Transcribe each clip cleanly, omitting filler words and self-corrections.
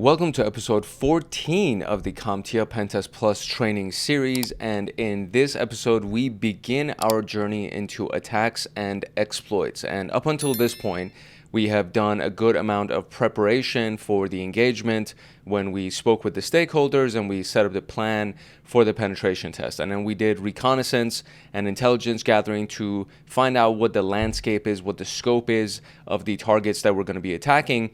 Welcome to episode 14 of the CompTIA PenTest Plus training series, and in this episode we begin our journey into attacks and exploits. And up until this point we have done a good amount of preparation for the engagement when we spoke with the stakeholders and we set up the plan for the penetration test. And then we did reconnaissance and intelligence gathering to find out what the landscape is, what the scope is of the targets that we're going to be attacking.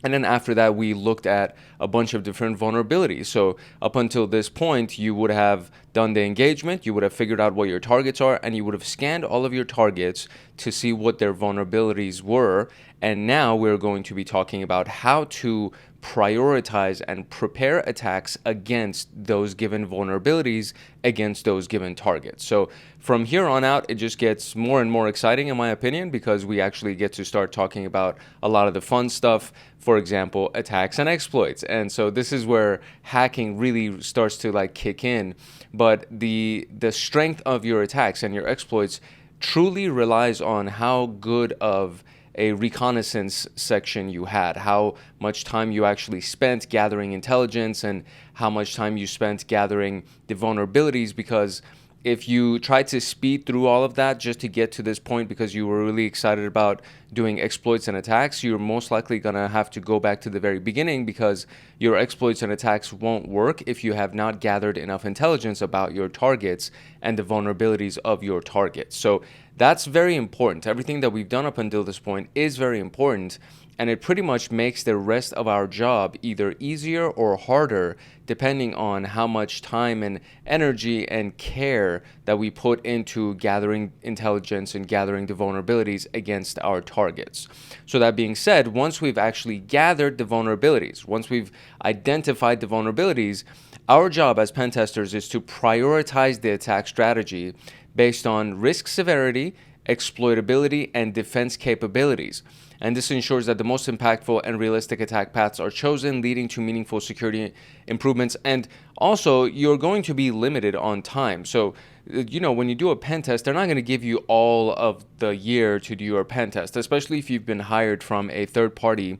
And then after that, we looked at a bunch of different vulnerabilities. So up until this point, you would have done the engagement, you would have figured out what your targets are, and you would have scanned all of your targets to see what their vulnerabilities were. And now we're going to be talking about how to prioritize and prepare attacks against those given vulnerabilities, against those given targets. So from here on out, it just gets more and more exciting, in my opinion, because we actually get to start talking about a lot of the fun stuff, for example, attacks and exploits. And so this is where hacking really starts to kick in. But the strength of your attacks and your exploits truly relies on how good of a reconnaissance section you had, how much time you actually spent gathering intelligence and how much time you spent gathering the vulnerabilities. Because if you try to speed through all of that just to get to this point because you were really excited about doing exploits and attacks, you're most likely going to have to go back to the very beginning, because your exploits and attacks won't work if you have not gathered enough intelligence about your targets and the vulnerabilities of your targets. So that's very important. Everything that we've done up until this point is very important, and it pretty much makes the rest of our job either easier or harder depending on how much time and energy and care that we put into gathering intelligence and gathering the vulnerabilities against our targets. So that being said, once we've actually gathered the vulnerabilities, once we've identified the vulnerabilities, our job as pen testers is to prioritize the attack strategy based on risk severity, exploitability, and defense capabilities. And this ensures that the most impactful and realistic attack paths are chosen, leading to meaningful security improvements. And also, you're going to be limited on time. So, when you do a pen test, they're not going to give you all of the year to do your pen test, especially if you've been hired from a third party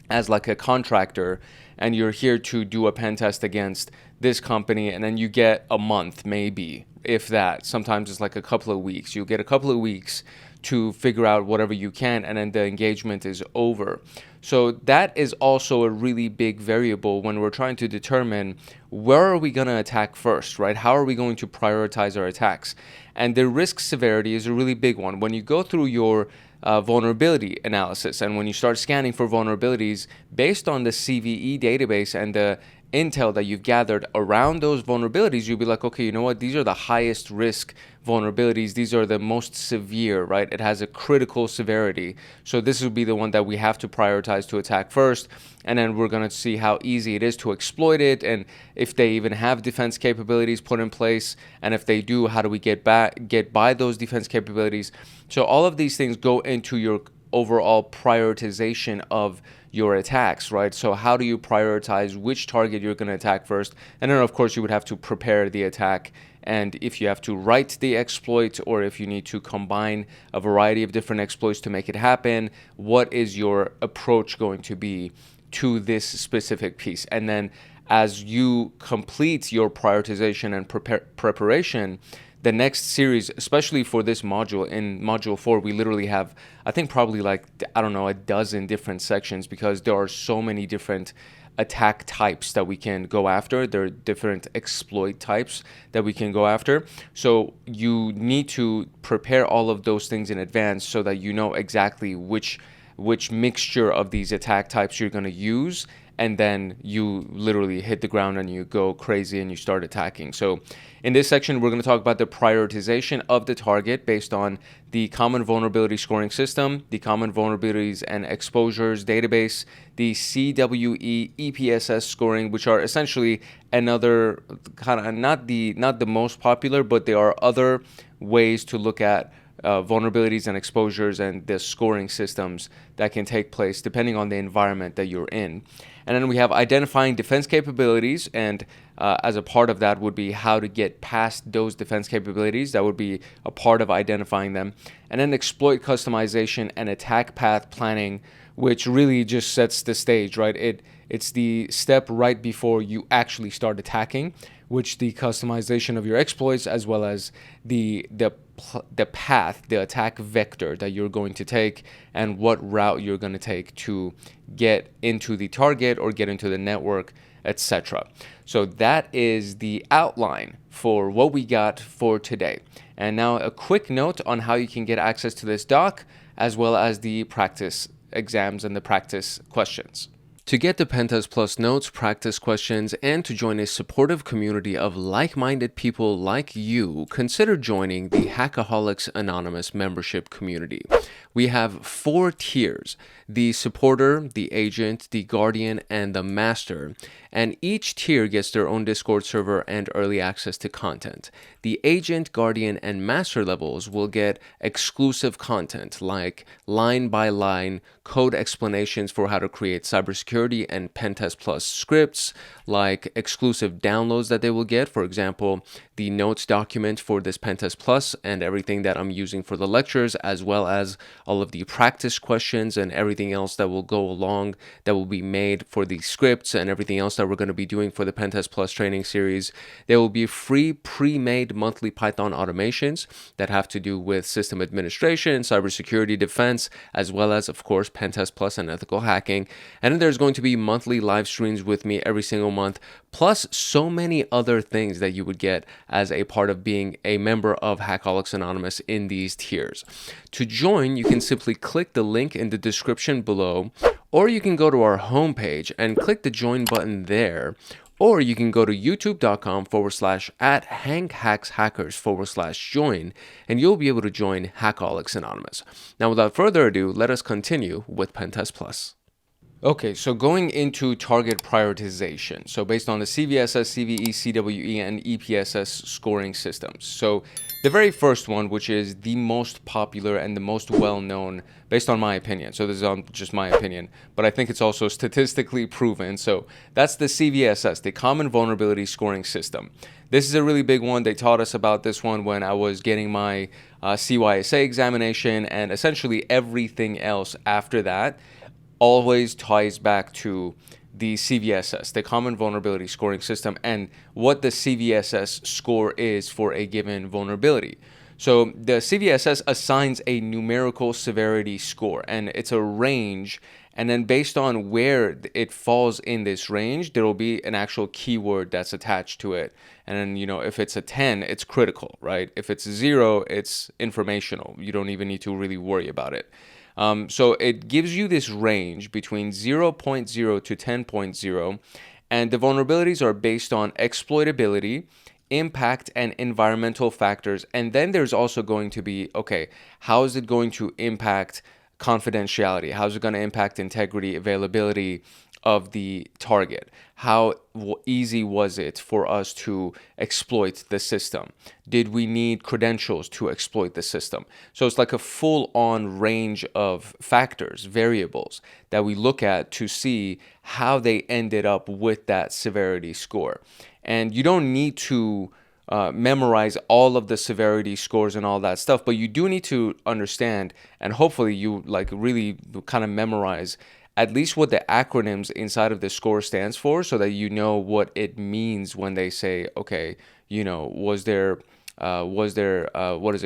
as like a contractor and you're here to do a pen test against this company, and then you get a month, maybe, if that. Sometimes it's like a couple of weeks. You get a couple of weeks to figure out whatever you can, and then the engagement is over. So that is also a really big variable when we're trying to determine where are we going to attack first, right? How are we going to prioritize our attacks? And the risk severity is a really big one. When you go through your vulnerability analysis and when you start scanning for vulnerabilities based on the CVE database and the intel that you've gathered around those vulnerabilities, you'll be like, okay, you know what? These are the highest risk vulnerabilities. These are the most severe, right? It has a critical severity. So this will be the one that we have to prioritize to attack first. And then we're going to see how easy it is to exploit it, and if they even have defense capabilities put in place. And if they do, how do we get by those defense capabilities? So all of these things go into your overall prioritization of your attacks, right? So how do you prioritize which target you're going to attack first? And then of course you would have to prepare the attack, and if you have to write the exploit or if you need to combine a variety of different exploits to make it happen, what is your approach going to be to this specific piece? And then as you complete your prioritization and preparation, the next series, especially for this module, in module 4, we literally have, I think probably a dozen different sections, because there are so many different attack types that we can go after. There are different exploit types that we can go after. So you need to prepare all of those things in advance so that you know exactly which mixture of these attack types you're going to use, and then you literally hit the ground and you go crazy and you start attacking. So in this section, we're going to talk about the prioritization of the target based on the Common Vulnerability Scoring System, the Common Vulnerabilities and Exposures Database, the CWE EPSS scoring, which are essentially another kind of not the most popular, but there are other ways to look at vulnerabilities and exposures and the scoring systems that can take place depending on the environment that you're in. And then we have identifying defense capabilities, and as a part of that would be how to get past those defense capabilities. That would be a part of identifying them. And then exploit customization and attack path planning, which really just sets the stage, right? It's the step right before you actually start attacking, which the customization of your exploits as well as the path, the attack vector that you're going to take and what route you're going to take to get into the target or get into the network, etc. So that is the outline for what we got for today. And now a quick note on how you can get access to this doc as well as the practice exams and the practice questions. To get the PenTest Plus notes, practice questions, and to join a supportive community of like-minded people like you, consider joining the Hackaholics Anonymous membership community. We have 4 tiers: the supporter, the agent, the guardian, and the master. And each tier gets their own Discord server and early access to content. The agent, guardian, and master levels will get exclusive content like line-by-line code explanations for how to create cybersecurity and PenTest Plus scripts, like exclusive downloads that they will get. For example, the notes document for this PenTest Plus and everything that I'm using for the lectures, as well as all of the practice questions and everything else that will go along that will be made for the scripts and everything else that we're going to be doing for the PenTest Plus training series. There will be free pre-made monthly Python automations that have to do with system administration, cybersecurity defense, as well as, of course, PenTest Plus and ethical hacking. And then there's going to be monthly live streams with me every single month, plus so many other things that you would get as a part of being a member of Hackaholics Anonymous in these tiers. To join, you can simply click the link in the description below, or you can go to our homepage and click the join button there, or you can go to youtube.com/@hankhackshackers/join, and you'll be able to join Hackaholics Anonymous. Now, without further ado, let us continue with PenTest Plus. Okay, so going into target prioritization. So based on the CVSS, CVE, CWE, and EPSS scoring systems. So the very first one, which is the most popular and the most well-known, based on my opinion. So this is just my opinion, but I think it's also statistically proven. So that's the CVSS, the Common Vulnerability Scoring System. This is a really big one. They taught us about this one when I was getting my CYSA examination, and essentially everything else after that always ties back to the CVSS, the Common Vulnerability Scoring System, and what the CVSS score is for a given vulnerability. So the CVSS assigns a numerical severity score, and it's a range, and then based on where it falls in this range, there will be an actual keyword that's attached to it. And then, if it's a 10, it's critical, right? If it's 0, it's informational. You don't even need to really worry about it. So it gives you this range between 0.0 to 10.0, and the vulnerabilities are based on exploitability, impact, and environmental factors. And then there's also going to be, okay, how is it going to impact confidentiality? How's it going to impact integrity, availability of the target? How easy was it for us to exploit the system? Did we need credentials to exploit the system? So it's like a full-on range of factors, variables that we look at to see how they ended up with that severity score. And you don't need to memorize all of the severity scores and all that stuff, but you do need to understand, and hopefully you really kind of memorize at least what the acronyms inside of the score stands for, so that you know what it means when they say, okay, was there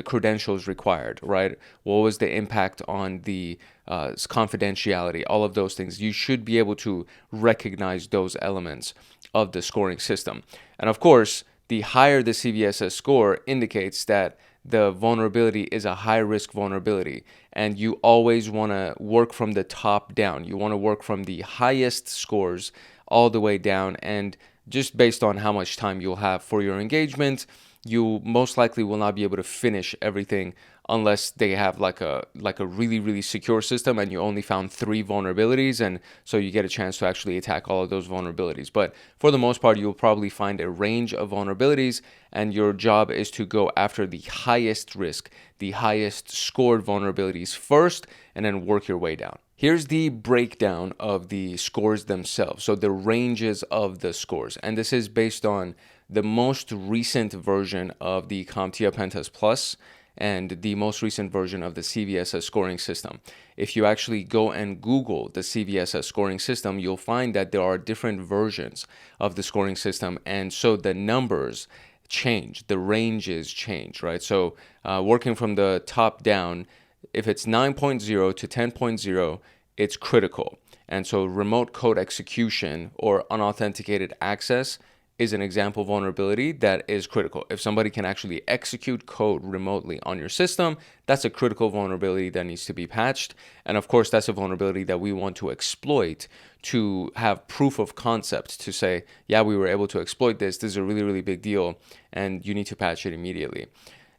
credentials required, right? What was the impact on the confidentiality? All of those things. You should be able to recognize those elements of the scoring system. And of course, the higher the CVSS score indicates that the vulnerability is a high-risk vulnerability, and you always want to work from the top down. You want to work from the highest scores all the way down, and just based on how much time you'll have for your engagement, you most likely will not be able to finish everything unless they have like a really, really secure system and you only found 3 vulnerabilities, and so you get a chance to actually attack all of those vulnerabilities. But for the most part, you'll probably find a range of vulnerabilities, and your job is to go after the highest risk, the highest scored vulnerabilities first, and then work your way down. Here's the breakdown of the scores themselves, so the ranges of the scores, and this is based on the most recent version of the CompTIA PenTest Plus and the most recent version of the CVSS scoring system. If you actually go and Google the CVSS scoring system, you'll find that there are different versions of the scoring system, and so the numbers change, the ranges change, right? So working from the top down, if it's 9.0 to 10.0, it's critical. And so remote code execution or unauthenticated access is an example vulnerability that is critical. If somebody can actually execute code remotely on your system, that's a critical vulnerability that needs to be patched. And of course, that's a vulnerability that we want to exploit to have proof of concept to say, yeah, we were able to exploit this. This is a really, really big deal, and you need to patch it immediately.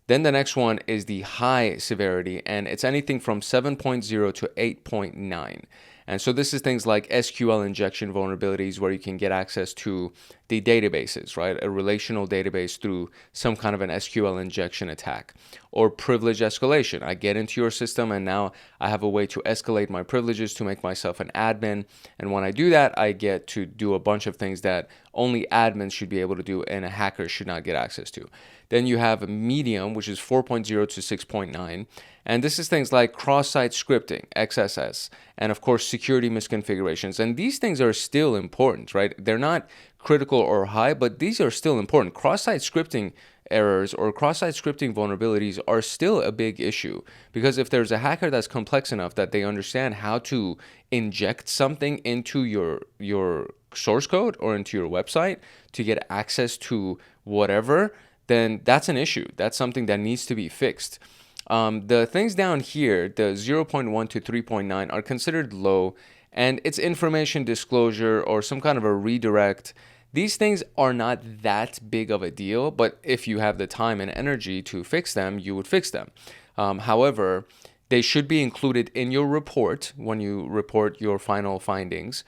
Then the next one is the high severity, and it's anything from 7.0 to 8.9. And so this is things like SQL injection vulnerabilities, where you can get access to the databases, right? A relational database through some kind of an SQL injection attack. Or privilege escalation. I get into your system and now I have a way to escalate my privileges to make myself an admin. And when I do that, I get to do a bunch of things that only admins should be able to do and a hacker should not get access to. Then you have medium, which is 4.0 to 6.9. And this is things like cross-site scripting, XSS, and of course, security misconfigurations. And these things are still important, right? They're not critical or high, but these are still important. Cross-site scripting errors or cross-site scripting vulnerabilities are still a big issue, because if there's a hacker that's complex enough that they understand how to inject something into your source code or into your website to get access to whatever, then that's an issue. That's something that needs to be fixed. The things down here, the 0.1 to 3.9, are considered low, and it's information disclosure or some kind of a redirect. These things are not that big of a deal, but if you have the time and energy to fix them, you would fix them. However, they should be included in your report when you report your final findings.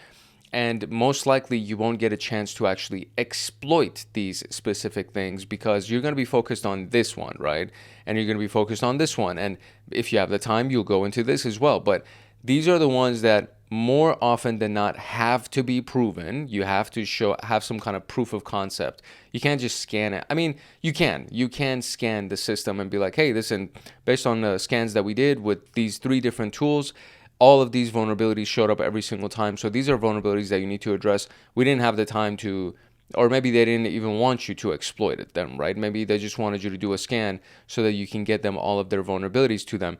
And most likely you won't get a chance to actually exploit these specific things because you're going to be focused on this one, right? And you're going to be focused on this one. And if you have the time, you'll go into this as well. But these are the ones that more often than not have to be proven. You have to have some kind of proof of concept. You can't just scan it. I mean, you can scan the system and be like, hey, listen, based on the scans that we did with these 3 different tools, all of these vulnerabilities showed up every single time. So these are vulnerabilities that you need to address. We didn't have the time to, or maybe they didn't even want you to exploit them, right? Maybe they just wanted you to do a scan so that you can get them all of their vulnerabilities to them.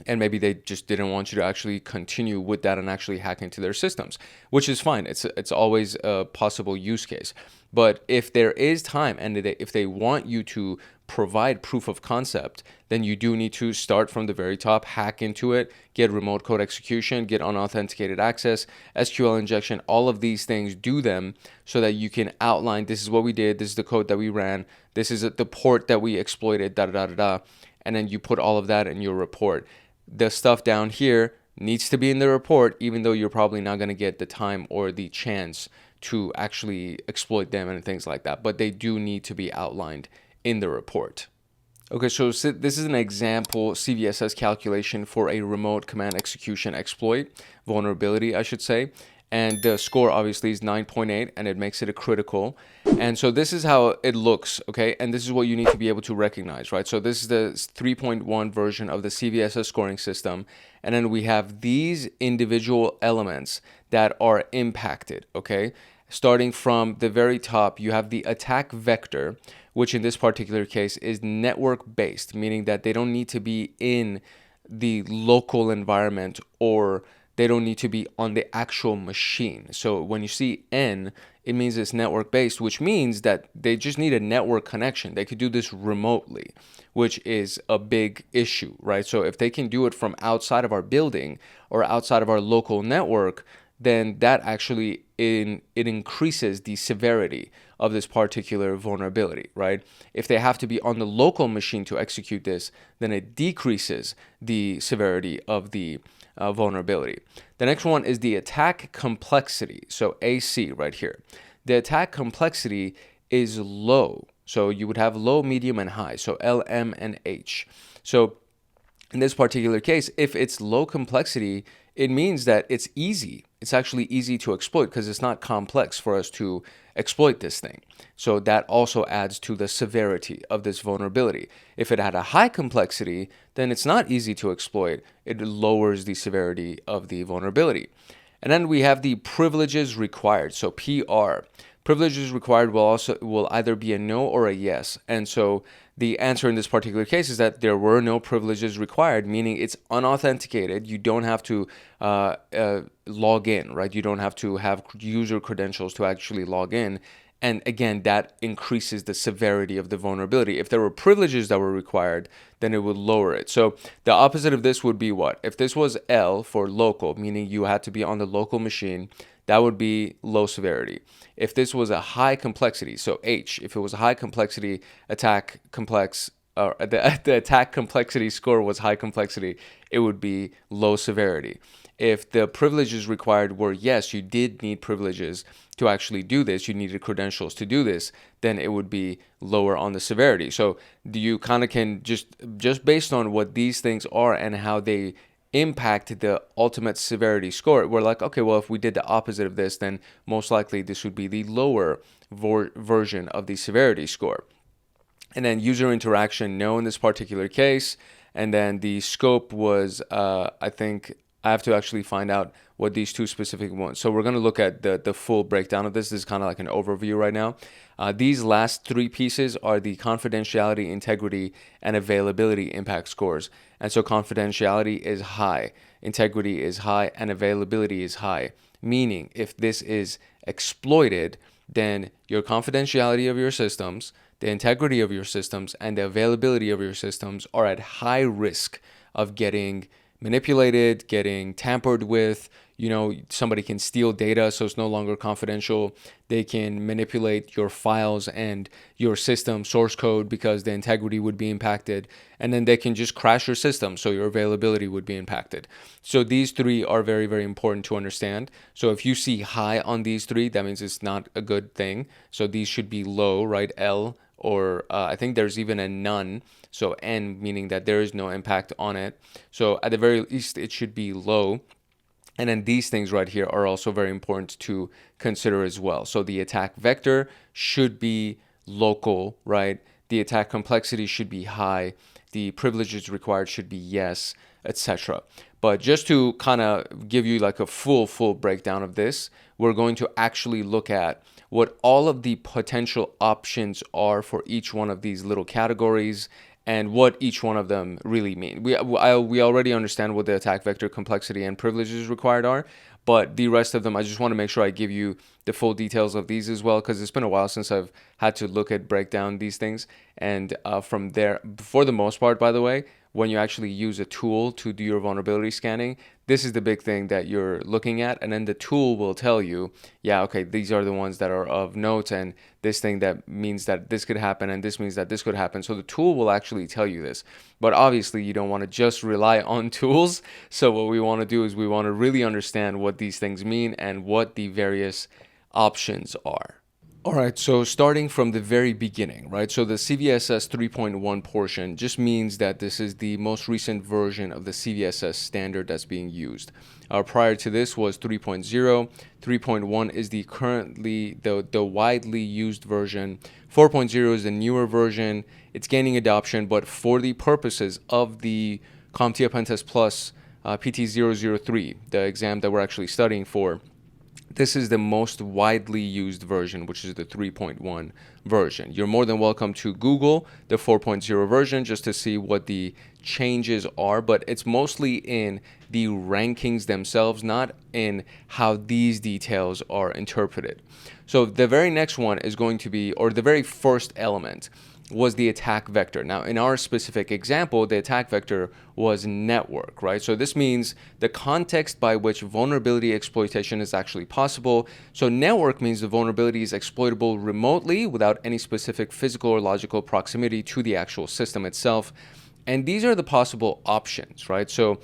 And maybe they just didn't want you to actually continue with that and actually hack into their systems, which is fine. It's always a possible use case. But if there is time and if they want you to provide proof of concept, then you do need to start from the very top, hack into it, get remote code execution, get unauthenticated access, SQL injection, all of these things, do them so that you can outline, this is what we did, this is the code that we ran, this is the port that we exploited, and then you put all of that in your report. The stuff down here needs to be in the report, even though you're probably not going to get the time or the chance to actually exploit them and things like that. But they do need to be outlined in the report. Okay, so this is an example CVSS calculation for a remote command execution exploit, vulnerability, I should say. And the score obviously is 9.8, and it makes it a critical. And so this is how it looks, okay? And this is what you need to be able to recognize, right? So this is the 3.1 version of the CVSS scoring system. And then we have these individual elements that are impacted, okay? Starting from the very top, you have the attack vector, which in this particular case is network-based, meaning that they don't need to be in the local environment or they don't need to be on the actual machine. So when you see N, it means it's network-based, which means that they just need a network connection. They could do this remotely, which is a big issue, right? So if they can do it from outside of our building or outside of our local network, then that actually it increases the severity of this particular vulnerability, right? If they have to be on the local machine to execute this, then it decreases the severity of the vulnerability. The next one is the attack complexity, so AC right here. The attack complexity is low, so you would have low, medium, and high, so L, M, and H. So in this particular case, if it's low complexity, it means that it's easy. It's actually easy to exploit because it's not complex for us to exploit this thing. So that also adds to the severity of this vulnerability. If it had a high complexity, then it's not easy to exploit. It lowers the severity of the vulnerability. And then we have the privileges required, so PR. Privileges required will either be a no or a yes. And so the answer in this particular case is that there were no privileges required, meaning it's unauthenticated. You don't have to log in, right? You don't have to have user credentials to actually log in. And again, that increases the severity of the vulnerability. If there were privileges that were required, then it would lower it. So the opposite of this would be what? If this was L for local, meaning you had to be on the local machine, that would be low severity. If this was a high complexity, so H, if it was a high complexity attack complex, or the attack complexity score was high complexity, it would be low severity. If the privileges required were yes, you did need privileges to actually do this, you needed credentials to do this, then it would be lower on the severity. So you kind of can just based on what these things are and how they impact the ultimate severity score, we're like, okay, well, if we did the opposite of this, then most likely this would be the lower version of the severity score. And then user interaction, no in this particular case. And then the scope was, I think I have to actually find out what these two specific ones. So we're going to look at the full breakdown of this. This is kind of like an overview right now. These last three pieces are the confidentiality, integrity, and availability impact scores. And so confidentiality is high, integrity is high, and availability is high. Meaning if this is exploited, then your confidentiality of your systems, the integrity of your systems, and the availability of your systems are at high risk of getting manipulated, getting tampered with. You know, somebody can steal data, so it's no longer confidential. They can manipulate your files and your system source code because the integrity would be impacted. And then they can just crash your system, so your availability would be impacted. So these three are very, very important to understand. So if you see high on these three, that means it's not a good thing. So these should be low, right? L, or I think there's even a none. So N, meaning that there is no impact on it. So at the very least, it should be low. And then these things right here are also very important to consider as well. So the attack vector should be local, right? The attack complexity should be high. The privileges required should be yes, etc. But just to kind of give you like a full breakdown of this, we're going to actually look at what all of the potential options are for each one of these little categories and what each one of them really mean. We already understand what the attack vector, complexity, and privileges required are, but the rest of them, I just want to make sure I give you the full details of these as well, because it's been a while since I've had to break down these things. And from there, for the most part, by the way, when you actually use a tool to do your vulnerability scanning, this is the big thing that you're looking at. And then the tool will tell you, yeah, okay, these are the ones that are of note, and this thing that means that this could happen, and this means that this could happen. So the tool will actually tell you this. But obviously, you don't want to just rely on tools. So what we want to do is we want to really understand what these things mean and what the various options are. All right, so starting from the very beginning, right? So the CVSS 3.1 portion just means that this is the most recent version of the CVSS standard that's being used. Prior to this was 3.0. 3.1 is the currently the widely used version. 4.0 is the newer version. It's gaining adoption, but for the purposes of the CompTIA PenTest Plus PT0-003, the exam that we're actually studying for, this is the most widely used version, which is the 3.1 version. You're more than welcome to Google the 4.0 version just to see what the changes are, but it's mostly in the rankings themselves, not in how these details are interpreted. So the very next one is going to be, or the very first element was the attack vector. Now, in our specific example, the attack vector was network, right? So this means the context by which vulnerability exploitation is actually possible. So network means the vulnerability is exploitable remotely without any specific physical or logical proximity to the actual system itself. And these are the possible options, right? So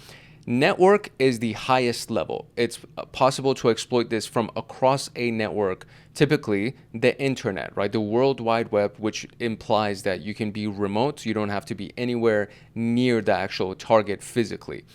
network is the highest level. It's possible to exploit this from across a network, typically the internet, right? The World Wide Web, which implies that you can be remote. You don't have to be anywhere near the actual target physically.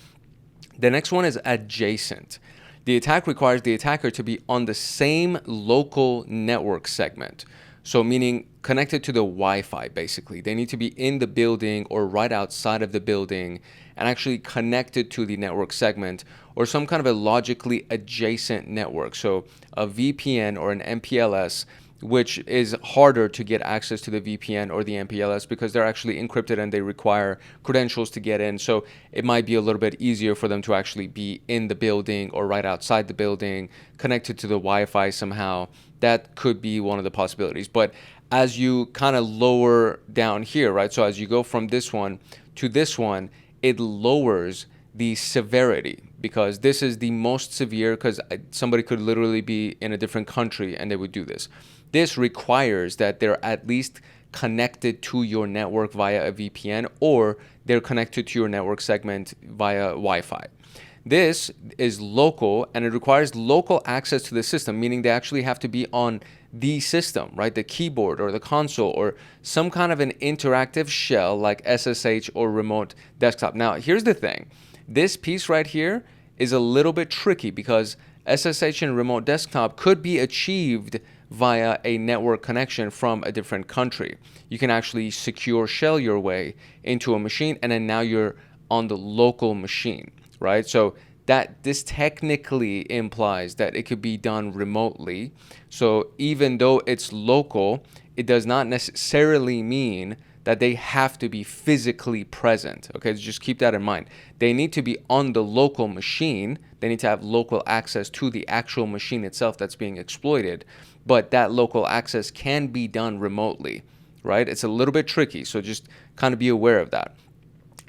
The next one is adjacent. The attack requires the attacker to be on the same local network segment. So meaning connected to the Wi-Fi, basically. They need to be in the building or right outside of the building and actually connected to the network segment or some kind of a logically adjacent network. So a VPN or an MPLS, which is harder to get access to the VPN or the MPLS because they're actually encrypted and they require credentials to get in. So it might be a little bit easier for them to actually be in the building or right outside the building, connected to the Wi-Fi somehow. That could be one of the possibilities. But as you kind of lower down here, right? So as you go from this one to this one, it lowers the severity because this is the most severe because somebody could literally be in a different country and they would do this. This requires that they're at least connected to your network via a VPN or they're connected to your network segment via Wi-Fi. This is local and it requires local access to the system, meaning they actually have to be on the system, right? The keyboard or the console or some kind of an interactive shell like SSH or remote desktop. Now, here's the thing. This piece right here is a little bit tricky because SSH and remote desktop could be achieved via a network connection from a different country. You can actually secure shell your way into a machine and then now you're on the local machine, right? So that this technically implies that it could be done remotely. So even though it's local, it does not necessarily mean that they have to be physically present. Okay, so just keep that in mind. They need to be on the local machine. They need to have local access to the actual machine itself that's being exploited. But that local access can be done remotely, right? It's a little bit tricky, so just kind of be aware of that.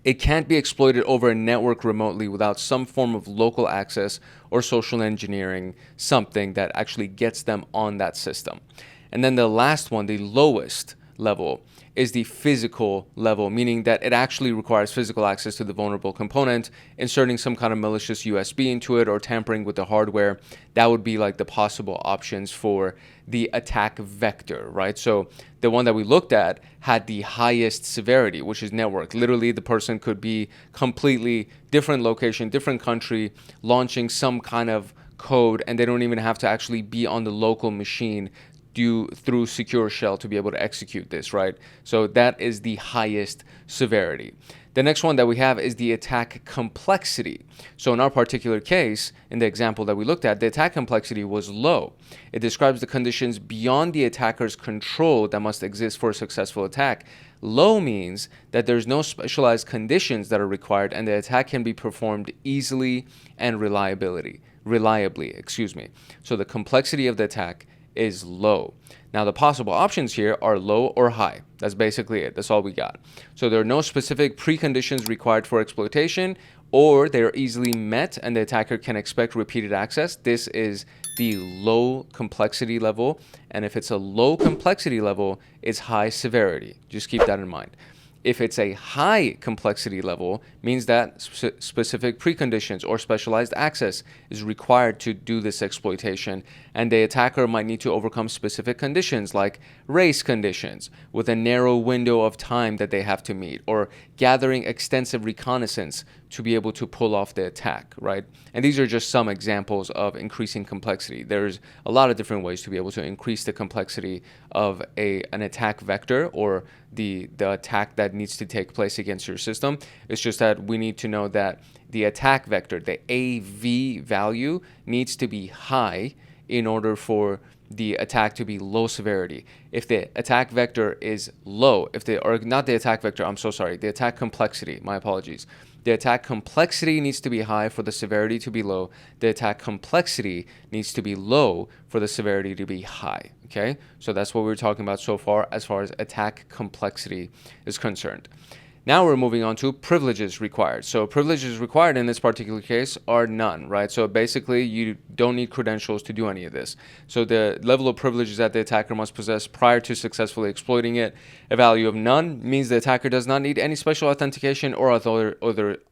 It can't be exploited over a network remotely without some form of local access or social engineering, something that actually gets them on that system. And then the last one, the lowest level, is the physical level, meaning that it actually requires physical access to the vulnerable component, inserting some kind of malicious USB into it or tampering with the hardware. That would be like the possible options for the attack vector, right? So the one that we looked at had the highest severity, which is network. Literally, the person could be completely different location, different country, launching some kind of code, and they don't even have to actually be on the local machine through secure shell to be able to execute this, right? So that is the highest severity. The next one that we have is the attack complexity. So in our particular case, in the example that we looked at, the attack complexity was low. It describes the conditions beyond the attacker's control that must exist for a successful attack. Low means that there's no specialized conditions that are required and the attack can be performed easily and reliably. So the complexity of the attack is low. Now the possible options here are low or high. That's basically it. That's all we got. So there are no specific preconditions required for exploitation, or they are easily met and the attacker can expect repeated access. This is the low complexity level, and if it's a low complexity level, it's high severity. Just keep that in mind. If it's a high complexity level, means that specific preconditions or specialized access is required to do this exploitation, and the attacker might need to overcome specific conditions like race conditions with a narrow window of time that they have to meet, or gathering extensive reconnaissance to be able to pull off the attack, right? And these are just some examples of increasing complexity. There's a lot of different ways to be able to increase the complexity of an attack vector or the attack that needs to take place against your system. It's just that we need to know that the attack vector, the AV value, needs to be high in order for the attack to be low severity. If the attack vector is low, the attack complexity, my apologies. The attack complexity needs to be high for the severity to be low. The attack complexity needs to be low for the severity to be high, okay? So that's what we're talking about so far as attack complexity is concerned. Now we're moving on to privileges required. So privileges required in this particular case are none, right? So basically you don't need credentials to do any of this. So the level of privileges that the attacker must possess prior to successfully exploiting it, a value of none, means the attacker does not need any special authentication or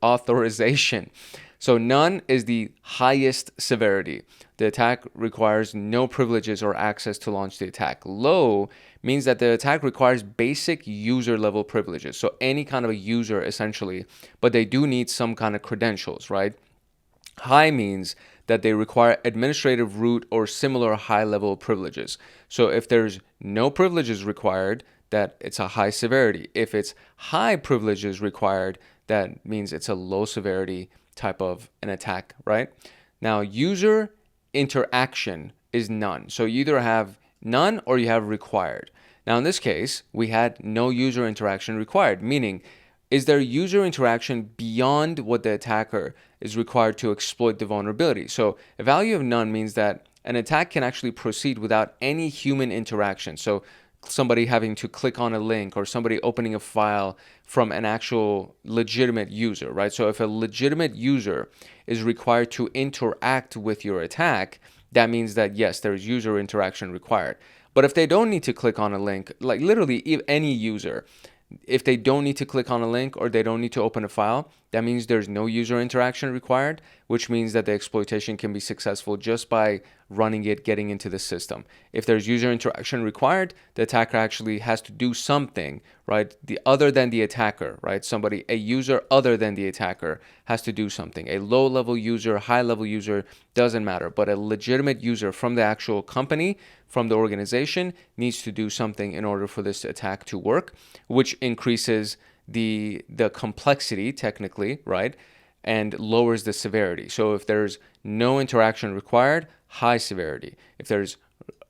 authorization. So none is the highest severity. The attack requires no privileges or access to launch the attack. Low means that the attack requires basic user level privileges. So any kind of a user essentially, but they do need some kind of credentials, right? High means that they require administrative root or similar high level privileges. So if there's no privileges required, that it's a high severity. If it's high privileges required, that means it's a low severity type of an attack, right? Now, user interaction is none. So you either have none or you have required. Now, in this case, we had no user interaction required, meaning is there user interaction beyond what the attacker is required to exploit the vulnerability? So a value of none means that an attack can actually proceed without any human interaction. So somebody having to click on a link or somebody opening a file from an actual legitimate user, right? So if a legitimate user is required to interact with your attack, that means that yes, there's user interaction required. But if they don't need to click on a link, like literally if any user, if they don't need to click on a link or they don't need to open a file, that means there's no user interaction required, which means that the exploitation can be successful just by running it, getting into the system. If there's user interaction required, the attacker actually has to do something, right? Other than the attacker, right? A user other than the attacker has to do something. A low-level user, high-level user, doesn't matter. But a legitimate user from the actual company, from the organization, needs to do something in order for this attack to work, which increases the complexity technically, right? And lowers the severity. So if there's no interaction required, high severity. If there's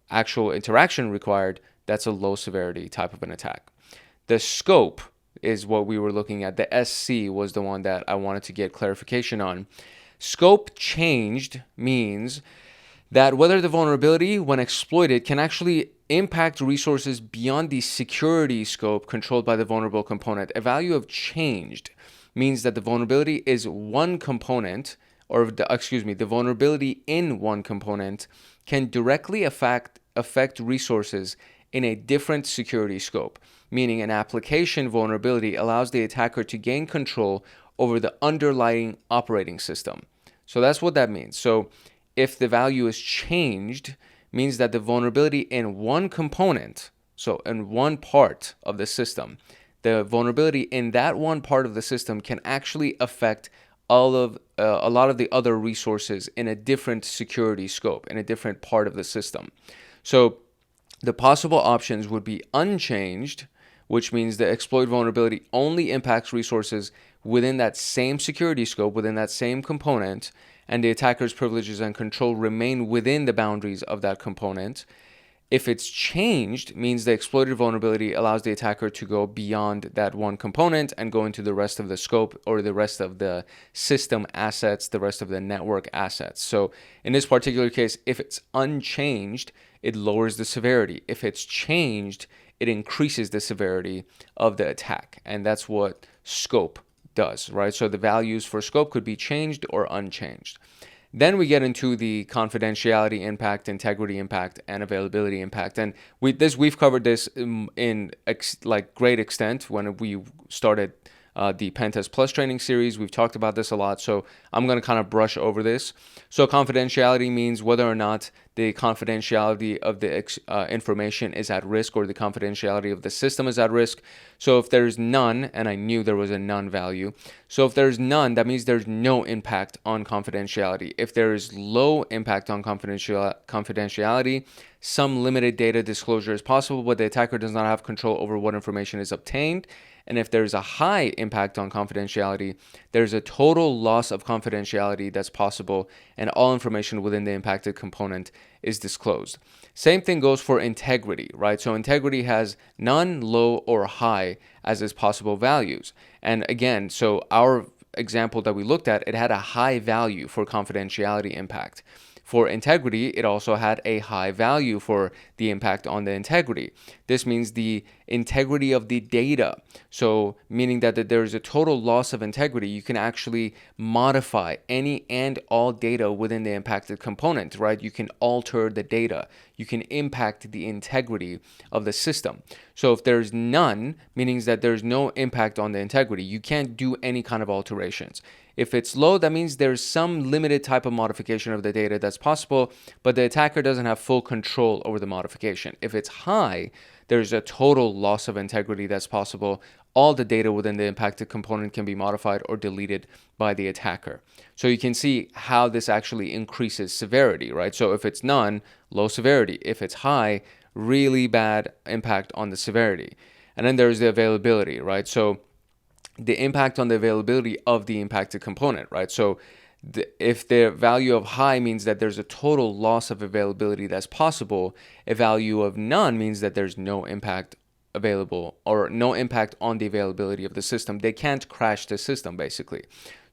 actual interaction required, that's a low severity type of an attack. The scope is what we were looking at. The SC was the one that I wanted to get clarification on. Scope changed means that whether the vulnerability, when exploited, can actually impact resources beyond the security scope controlled by the vulnerable component. A value of changed means that the vulnerability is one component, the vulnerability in one component can directly affect resources in a different security scope, meaning an application vulnerability allows the attacker to gain control over the underlying operating system. So that's what that means. So if the value is changed, means that the vulnerability in one component, so in one part of the system, the vulnerability in that one part of the system can actually affect a lot of the other resources in a different security scope, in a different part of the system. So the possible options would be unchanged, which means the exploit vulnerability only impacts resources within that same security scope, within that same component, and the attacker's privileges and control remain within the boundaries of that component. If it's changed, means the exploited vulnerability allows the attacker to go beyond that one component and go into the rest of the scope or the rest of the system assets, the rest of the network assets. So in this particular case, if it's unchanged, it lowers the severity. If it's changed, it increases the severity of the attack. And that's what scope does, right? So the values for scope could be changed or unchanged. Then we get into the confidentiality impact, integrity impact, and availability impact. And we've covered this in great extent when we started the PenTest Plus training series. We've talked about this a lot, so I'm going to kind of brush over this. So confidentiality means whether or not the confidentiality of the information is at risk or the confidentiality of the system is at risk. So if there's none, and I knew there was a none value, so if there's none, that means there's no impact on confidentiality. If there is low impact on confidentiality, some limited data disclosure is possible, but the attacker does not have control over what information is obtained. And if there's a high impact on confidentiality, there's a total loss of confidentiality that's possible, and all information within the impacted component is disclosed. Same thing goes for integrity, right? So integrity has none, low, or high as its possible values. And again, so our example that we looked at, it had a high value for confidentiality impact. For integrity, it also had a high value for the impact on the integrity. This means the integrity of the data. So meaning that there is a total loss of integrity, you can actually modify any and all data within the impacted component, right? You can alter the data. You can impact the integrity of the system. So if there's none, meaning that there's no impact on the integrity, you can't do any kind of alterations. If it's low, that means there's some limited type of modification of the data that's possible, but the attacker doesn't have full control over the modification. If it's high, there's a total loss of integrity that's possible. All the data within the impacted component can be modified or deleted by the attacker. So you can see how this actually increases severity, right? So if it's none, low severity. If it's high, really bad impact on the severity. And then there's the availability, right? So the impact on the availability of the impacted component, right? So if the value of high means that there's a total loss of availability that's possible, a value of none means that there's no impact available or no impact on the availability of the system. They can't crash the system, basically.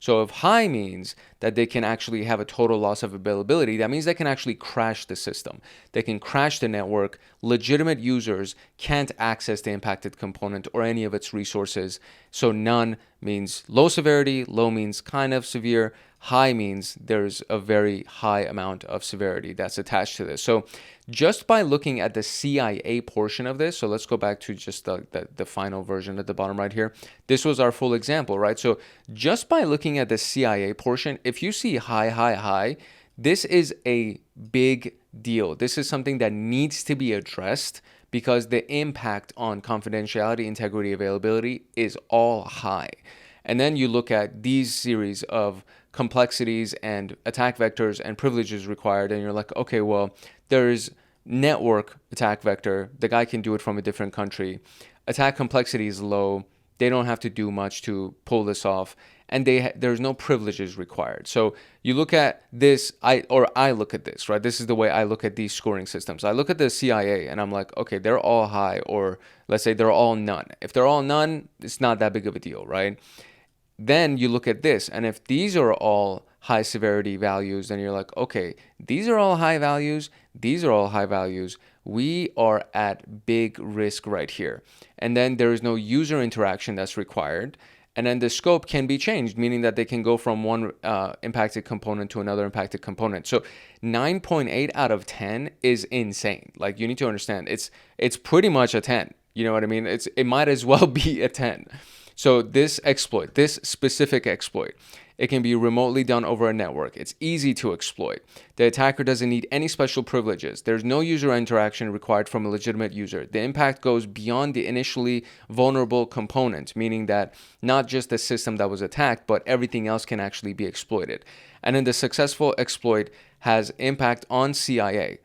So if high means that they can actually have a total loss of availability, that means they can actually crash the system. They can crash the network. Legitimate users can't access the impacted component or any of its resources. So none means low severity, low means kind of severe, high means there's a very high amount of severity that's attached to this. So just by looking at the CIA portion of this, so let's go back to just the final version at the bottom right here. This was our full example, right? So just by looking at the CIA portion, if you see high, this is a big deal. This is something that needs to be addressed because the impact on confidentiality, integrity, availability is all high. And then you look at these series of complexities and attack vectors and privileges required, and you're like, okay, well, there's network attack vector. The guy can do it from a different country. Attack complexity is low. They don't have to do much to pull this off, and there's no privileges required. So you look at this, I look at this, right? This is the way I look at these scoring systems. I look at the CIA and I'm like, okay, they're all high, or let's say they're all none. If they're all none, it's not that big of a deal, right? Then you look at this, and if these are all high severity values, then you're like, okay, these are all high values, these are all high values, we are at big risk right here. And then there is no user interaction that's required. And then the scope can be changed, meaning that they can go from one impacted component to another impacted component. So 9.8 out of 10 is insane. Like, you need to understand, it's pretty much a 10. You know what I mean? It might as well be a 10. So this exploit, this specific exploit, it can be remotely done over a network. It's easy to exploit. The attacker doesn't need any special privileges. There's no user interaction required from a legitimate user. The impact goes beyond the initially vulnerable component, meaning that not just the system that was attacked, but everything else can actually be exploited. And then the successful exploit has impact on CIA,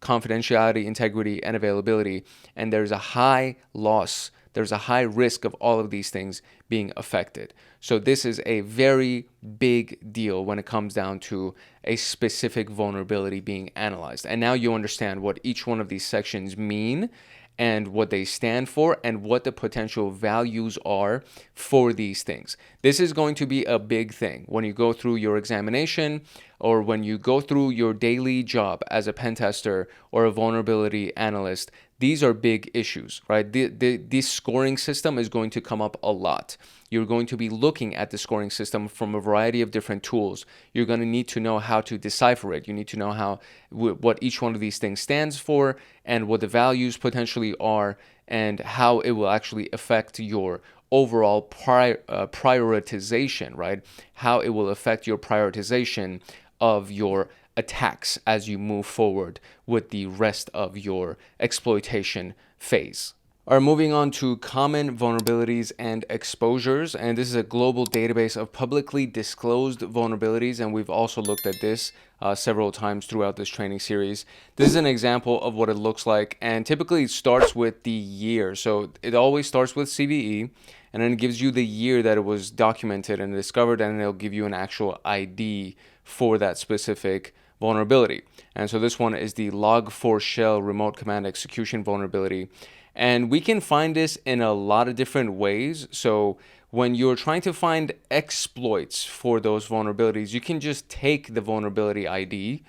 confidentiality, integrity, and availability, and there's a high loss. There's a high risk of all of these things being affected. So this is a very big deal when it comes down to a specific vulnerability being analyzed. And now you understand what each one of these sections mean and what they stand for and what the potential values are for these things. This is going to be a big thing when you go through your examination or when you go through your daily job as a pen tester or a vulnerability analyst. These are big issues, right? This scoring system is going to come up a lot. You're going to be looking at the scoring system from a variety of different tools. You're going to need to know how to decipher it. You need to know what each one of these things stands for and what the values potentially are and how it will actually affect your overall prioritization, right? How it will affect your prioritization of your attacks as you move forward with the rest of your exploitation phase. All right, moving on to common vulnerabilities and exposures. And this is a global database of publicly disclosed vulnerabilities. And we've also looked at this several times throughout this training series. This is an example of what it looks like. And typically it starts with the year. So it always starts with CVE. And then it gives you the year that it was documented and discovered. And it'll give you an actual ID for that specific vulnerability. And so this one is the log4shell remote command execution vulnerability. And we can find this in a lot of different ways. So when you're trying to find exploits for those vulnerabilities, you can just take the vulnerability ID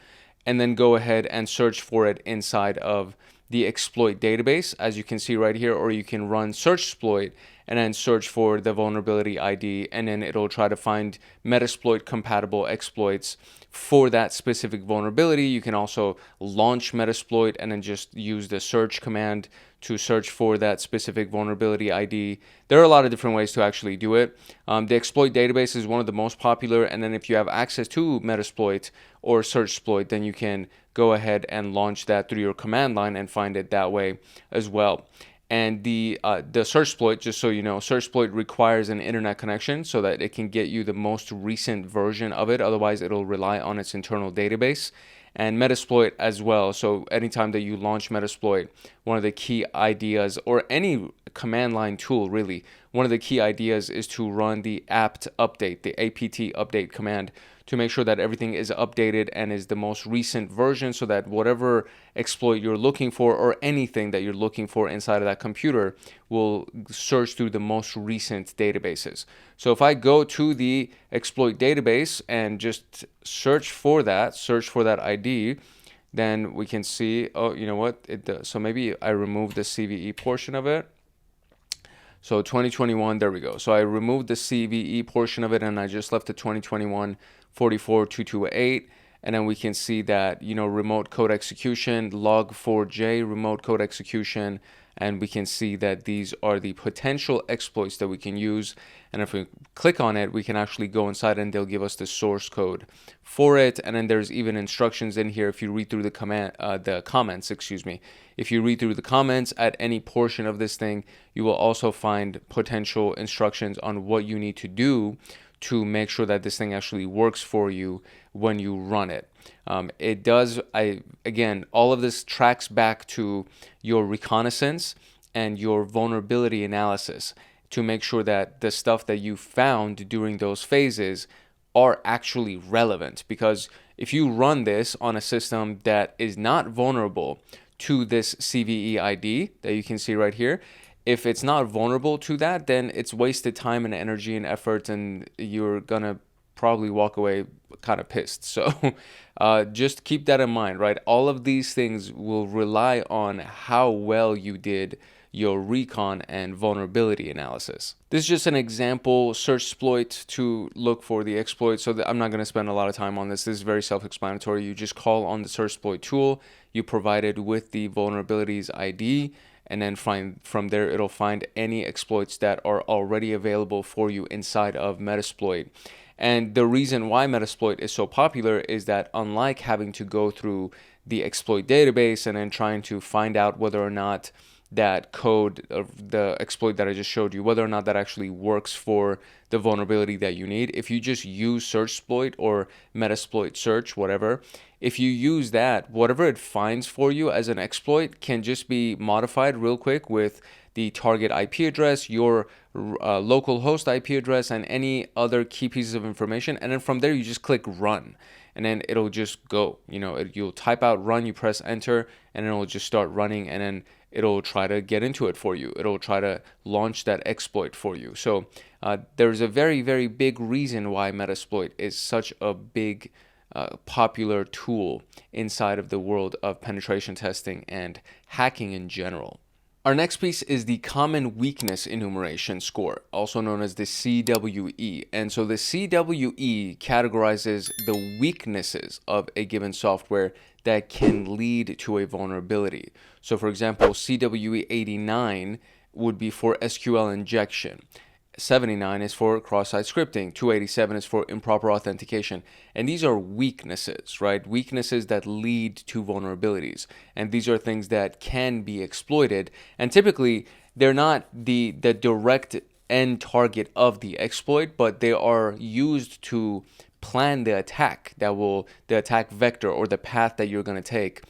and then go ahead and search for it inside of the exploit database, as you can see right here, or you can run search exploit and then search for the vulnerability ID, and then it'll try to find Metasploit compatible exploits for that specific vulnerability. You can also launch Metasploit and then just use the search command to search for that specific vulnerability ID. There are a lot of different ways to actually do it. The exploit database is one of the most popular, and then if you have access to Metasploit or search exploit, then you can go ahead and launch that through your command line and find it that way as well. And the search exploit, just so you know, search exploit requires an internet connection so that it can get you the most recent version of it. Otherwise, it'll rely on its internal database. And Metasploit as well. So anytime that you launch Metasploit, one of the key ideas, or any command line tool really, one of the key ideas is to run the apt update, the apt update command, to make sure that everything is updated and is the most recent version, so that whatever exploit you're looking for or anything that you're looking for inside of that computer will search through the most recent databases. So if I go to the exploit database and just search for that ID, then we can see, oh, you know what, it does. So maybe I remove the CVE portion of it. So 2021, there we go. So I removed the CVE portion of it and I just left the 2021 44228, and then we can see that, you know, remote code execution, log4j remote code execution, and we can see that these are the potential exploits that we can use. And if we click on it, we can actually go inside and they'll give us the source code for it. And then there's even instructions in here. If you read through the comments, if you read through the comments at any portion of this thing, you will also find potential instructions on what you need to do to make sure that this thing actually works for you when you run it. It does, again, all of this tracks back to your reconnaissance and your vulnerability analysis to make sure that the stuff that you found during those phases are actually relevant. Because if you run this on a system that is not vulnerable to this CVE ID that you can see right here, if it's not vulnerable to that, then it's wasted time and energy and effort, and you're gonna probably walk away kind of pissed. So just keep that in mind, right? All of these things will rely on how well you did your recon and vulnerability analysis. This is just an example search exploit to look for the exploit, so that I'm not going to spend a lot of time on this. This is very self-explanatory. You just call on the search exploit tool you provided with the vulnerabilities ID, and then from there it'll find any exploits that are already available for you inside of Metasploit. And the reason why Metasploit is so popular is that, unlike having to go through the exploit database and then trying to find out whether or not that code of the exploit that I just showed you, whether or not that actually works for the vulnerability that you need, if you just use search exploit or Metasploit search, whatever, if you use that, whatever it finds for you as an exploit can just be modified real quick with the target IP address, your local host IP address, and any other key pieces of information. And then from there, you just click run, and then it'll just go. You'll type out run, you press enter, and it'll just start running, and then it'll try to get into it for you. It'll try to launch that exploit for you. So there's a very, very big reason why Metasploit is such a big popular tool inside of the world of penetration testing and hacking in general. Our next piece is the Common Weakness Enumeration Score, also known as the CWE. And so the CWE categorizes the weaknesses of a given software that can lead to a vulnerability. So for example, CWE 89 would be for SQL injection. 79 is for cross-site scripting. 287 is for improper authentication. And these are weaknesses, right? Weaknesses that lead to vulnerabilities. And these are things that can be exploited. And typically, they're not the direct end target of the exploit, but they are used to plan the attack the attack vector or the path that you're going to take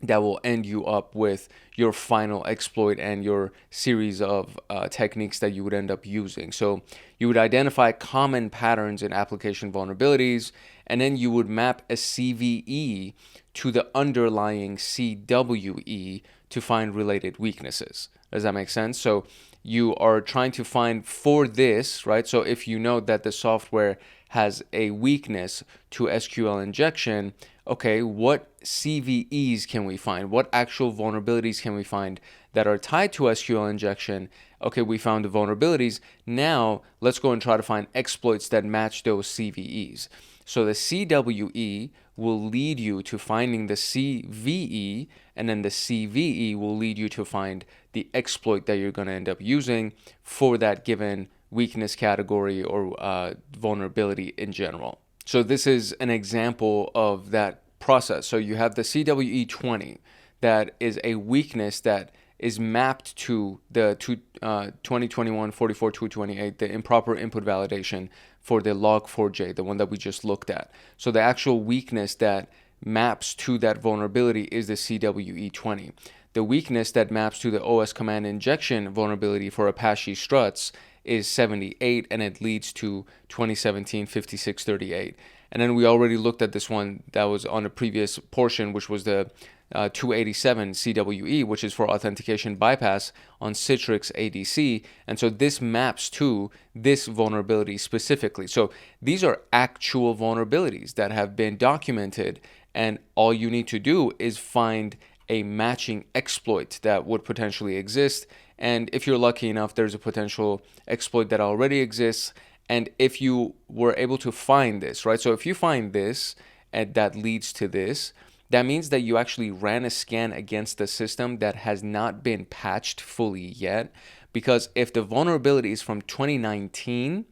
that will end you up with your final exploit and your series of techniques that you would end up using. So you would identify common patterns in application vulnerabilities, and then you would map a CVE to the underlying CWE to find related weaknesses. Does that make sense? So you are trying to find for this, right? So if you know that the software has a weakness to SQL injection, okay, what CVEs can we find? What actual vulnerabilities can we find that are tied to SQL injection? Okay, we found the vulnerabilities. Now let's go and try to find exploits that match those CVEs. So the CWE will lead you to finding the CVE, and then the CVE will lead you to find the exploit that you're going to end up using for that given weakness category or vulnerability in general. So this is an example of that process. So you have the CWE20 that is a weakness that is mapped to the 2021 44228, the improper input validation for the log4j, the one that we just looked at. So the actual weakness that maps to that vulnerability is the CWE20. The weakness that maps to the OS command injection vulnerability for Apache struts is 78, and it leads to 2017 5638. And then we already looked at this one that was on a previous portion, which was the 287 CWE, which is for authentication bypass on Citrix ADC. And so this maps to this vulnerability specifically. So these are actual vulnerabilities that have been documented, and all you need to do is find a matching exploit that would potentially exist. And if you're lucky enough, there's a potential exploit that already exists. And if you were able to find this, right? So if you find this and that leads to this, that means that you actually ran a scan against the system that has not been patched fully yet. Because if the vulnerability is from 2019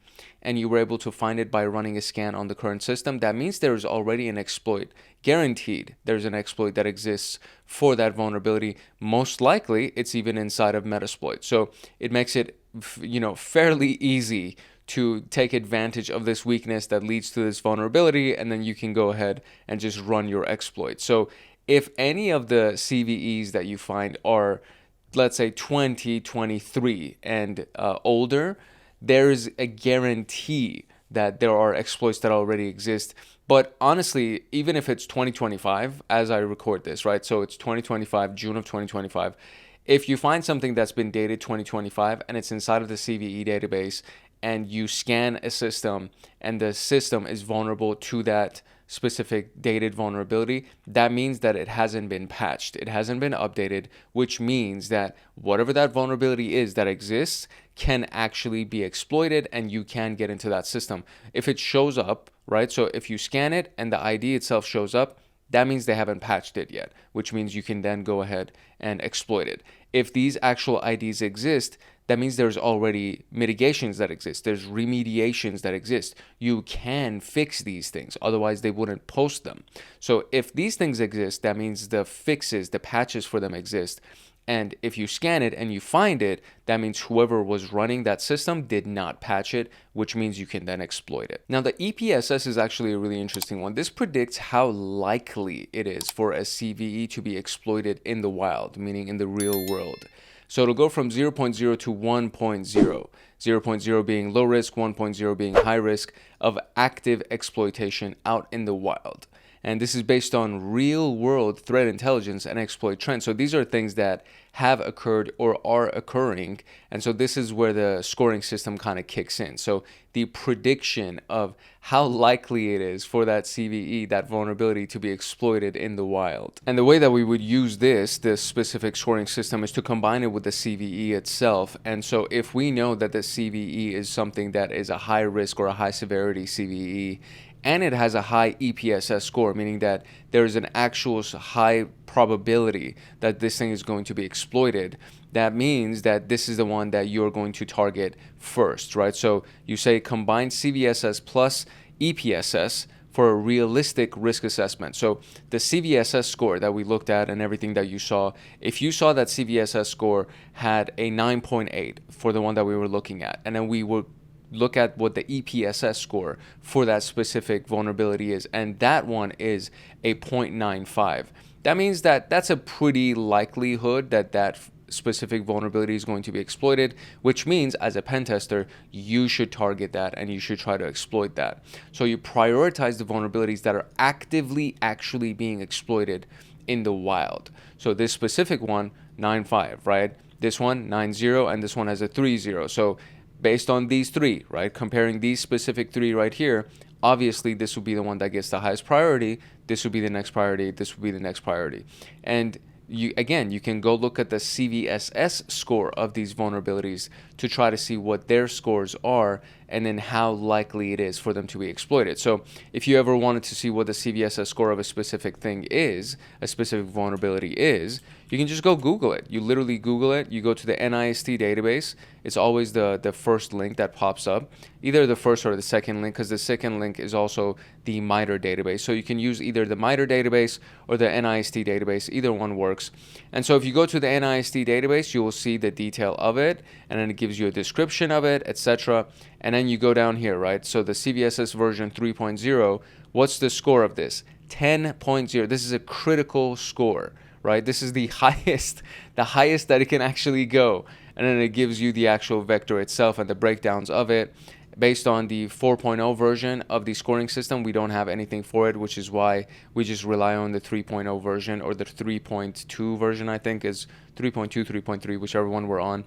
and you were able to find it by running a scan on the current system, that means there's already an exploit. Guaranteed there's an exploit that exists for that vulnerability. Most likely it's even inside of Metasploit. So it makes it, fairly easy to take advantage of this weakness that leads to this vulnerability, and then you can go ahead and just run your exploit. So if any of the CVEs that you find are, let's say, 2023 and older, there's a guarantee that there are exploits that already exist. But honestly, even if it's 2025, as I record this, right? So it's 2025, June of 2025. If you find something that's been dated 2025 and it's inside of the CVE database, and you scan a system and the system is vulnerable to that specific dated vulnerability, that means that it hasn't been patched. It hasn't been updated, which means that whatever that vulnerability is that exists can actually be exploited and you can get into that system. If it shows up, right? So if you scan it and the ID itself shows up, that means they haven't patched it yet, which means you can then go ahead and exploit it. If these actual IDs exist, that means there's already mitigations that exist. There's remediations that exist. You can fix these things. Otherwise, they wouldn't post them. So if these things exist, that means the fixes, the patches for them exist. And if you scan it and you find it, that means whoever was running that system did not patch it, which means you can then exploit it. Now, the EPSS is actually a really interesting one. This predicts how likely it is for a CVE to be exploited in the wild, meaning in the real world. So it'll go from 0.0 to 1.0, 0.0 being low risk, 1.0 being high risk of active exploitation out in the wild. And this is based on real world threat intelligence and exploit trends. So these are things that have occurred or are occurring. And so this is where the scoring system kind of kicks in. So the prediction of how likely it is for that CVE, that vulnerability, to be exploited in the wild. And the way that we would use this specific scoring system is to combine it with the CVE itself. And so if we know that the CVE is something that is a high risk or a high severity CVE, and it has a high EPSS score, meaning that there is an actual high probability that this thing is going to be exploited, that means that this is the one that you're going to target first, right? So you say combine CVSS plus EPSS for a realistic risk assessment. So the CVSS score that we looked at and everything that you saw, if you saw that CVSS score had a 9.8 for the one that we were looking at, and then we would look at what the EPSS score for that specific vulnerability is, and that one is a 0.95. That means that that's a pretty likelihood that that specific vulnerability is going to be exploited, which means as a pen tester, you should target that and you should try to exploit that. So you prioritize the vulnerabilities that are actively actually being exploited in the wild. So this specific one, 9.5, right? This one, 9.0, and this one has a 3.0. So based on these three, right, comparing these specific three right here, obviously this would be the one that gets the highest priority. This would be the next priority. This would be the next priority. And you can go look at the CVSS score of these vulnerabilities to try to see what their scores are and then how likely it is for them to be exploited. So if you ever wanted to see what the CVSS score of a specific thing is, a specific vulnerability is, you can just go Google it. You literally Google it. You go to the NIST database. It's always the first link that pops up, either the first or the second link, because the second link is also the MITRE database. So you can use either the MITRE database or the NIST database. Either one works. And so if you go to the NIST database, you will see the detail of it, and then it gives you a description of it, etc. And then you go down here, right? So the CVSS version 3.0, what's the score of this? 10.0. This is a critical score, right? This is the highest that it can actually go. And then it gives you the actual vector itself and the breakdowns of it. Based on the 4.0 version of the scoring system, we don't have anything for it, which is why we just rely on the 3.0 version, or the 3.2 version, I think is 3.2, 3.3, whichever one we're on.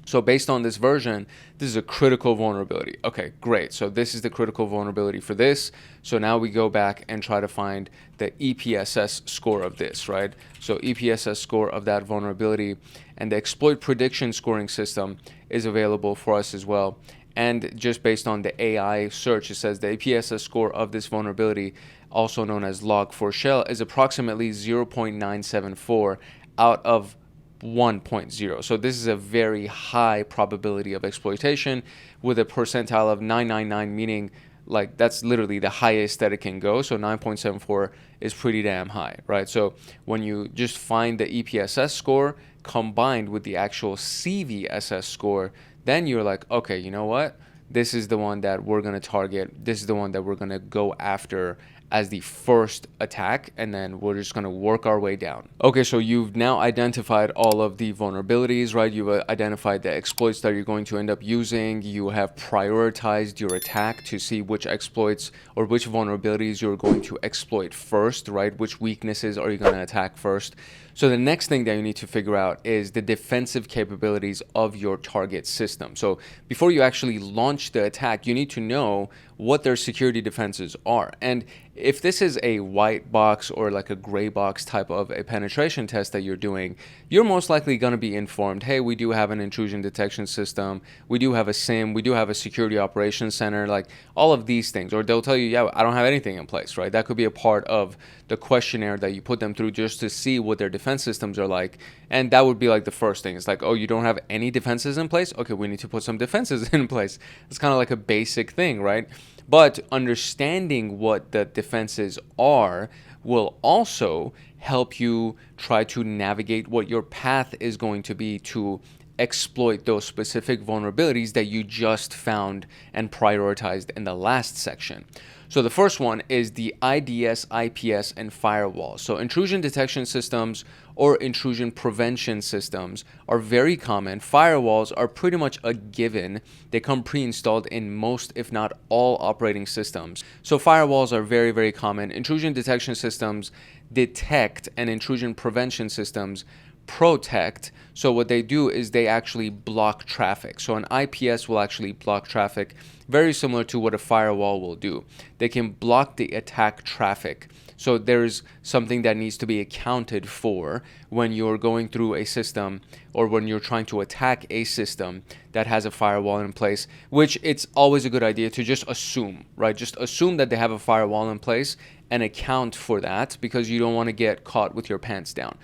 So based on this version, this is a critical vulnerability. Okay, great. So this is the critical vulnerability for this. So now we go back and try to find the EPSS score of this, right? So EPSS score of that vulnerability, and the exploit prediction scoring system is available for us as well. And just based on the AI search, it says the EPSS score of this vulnerability, also known as log4shell, is approximately 0.974 out of 1.0. So this is a very high probability of exploitation, with a percentile of 999, meaning like that's literally the highest that it can go. So 9.74 is pretty damn high, right? So when you just find the EPSS score combined with the actual CVSS score, then you're like, okay, you know what? This is the one that we're going to target. This is the one that we're going to go after as the first attack, and then we're just going to work our way down. Okay, so you've now identified all of the vulnerabilities, right? You've identified the exploits that you're going to end up using. You have prioritized your attack to see which exploits or which vulnerabilities you're going to exploit first, right? Which weaknesses are you going to attack first? So the next thing that you need to figure out is the defensive capabilities of your target system. So before you actually launch the attack, you need to know what their security defenses are. And if this is a white box or like a gray box type of a penetration test that you're doing, you're most likely going to be informed, hey, we do have an intrusion detection system, we do have a SIM, we do have a security operations center, like all of these things. Or they'll tell you, yeah, I don't have anything in place, right? That could be a part of the questionnaire that you put them through just to see what their defense systems are like. And that would be like the first thing. It's like, oh, you don't have any defenses in place? Okay, we need to put some defenses in place. It's kind of like a basic thing, right? But understanding what the defenses are will also help you try to navigate what your path is going to be to exploit those specific vulnerabilities that you just found and prioritized in the last section. So the first one is the IDS, IPS, and firewalls. So intrusion detection systems or intrusion prevention systems are very common. Firewalls are pretty much a given. They come pre-installed in most, if not all, operating systems. So firewalls are very, very common. Intrusion detection systems detect, and intrusion prevention systems protect. So what they do is they actually block traffic. So an IPS will actually block traffic, very similar to what a firewall will do. They can block the attack traffic. So there's something that needs to be accounted for when you're going through a system or when you're trying to attack a system that has a firewall in place, which it's always a good idea to just assume, right? Just assume that they have a firewall in place and account for that, because you don't want to get caught with your pants down.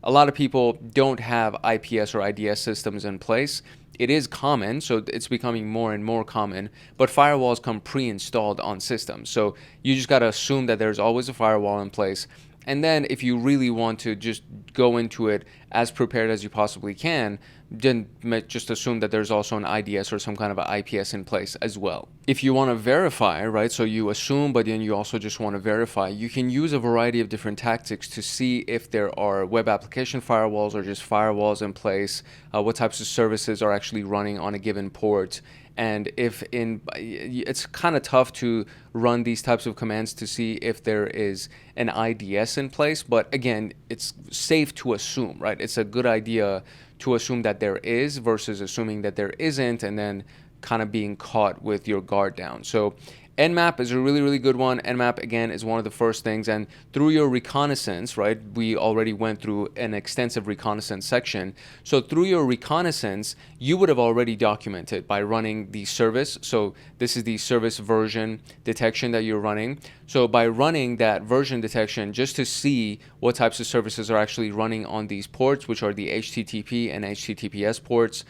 A lot of people don't have IPS or IDS systems in place. It is common, so it's becoming more and more common, but firewalls come pre-installed on systems. So you just got to assume that there's always a firewall in place. And then if you really want to just go into it as prepared as you possibly can, then just assume that there's also an IDS or some kind of an IPS in place as well. If you want to verify, right, so you assume, but then you also just want to verify, you can use a variety of different tactics to see if there are web application firewalls or just firewalls in place, what types of services are actually running on a given port. And it's kind of tough to run these types of commands to see if there is an IDS in place. But again, it's safe to assume, right? It's a good idea to assume that there is versus assuming that there isn't and then kind of being caught with your guard down. So Nmap is a really, really good one. Nmap, again, is one of the first things. And through your reconnaissance, right, we already went through an extensive reconnaissance section. So through your reconnaissance, you would have already documented by running the service. So this is the service version detection that you're running. So by running that version detection, just to see what types of services are actually running on these ports, which are the HTTP and HTTPS ports,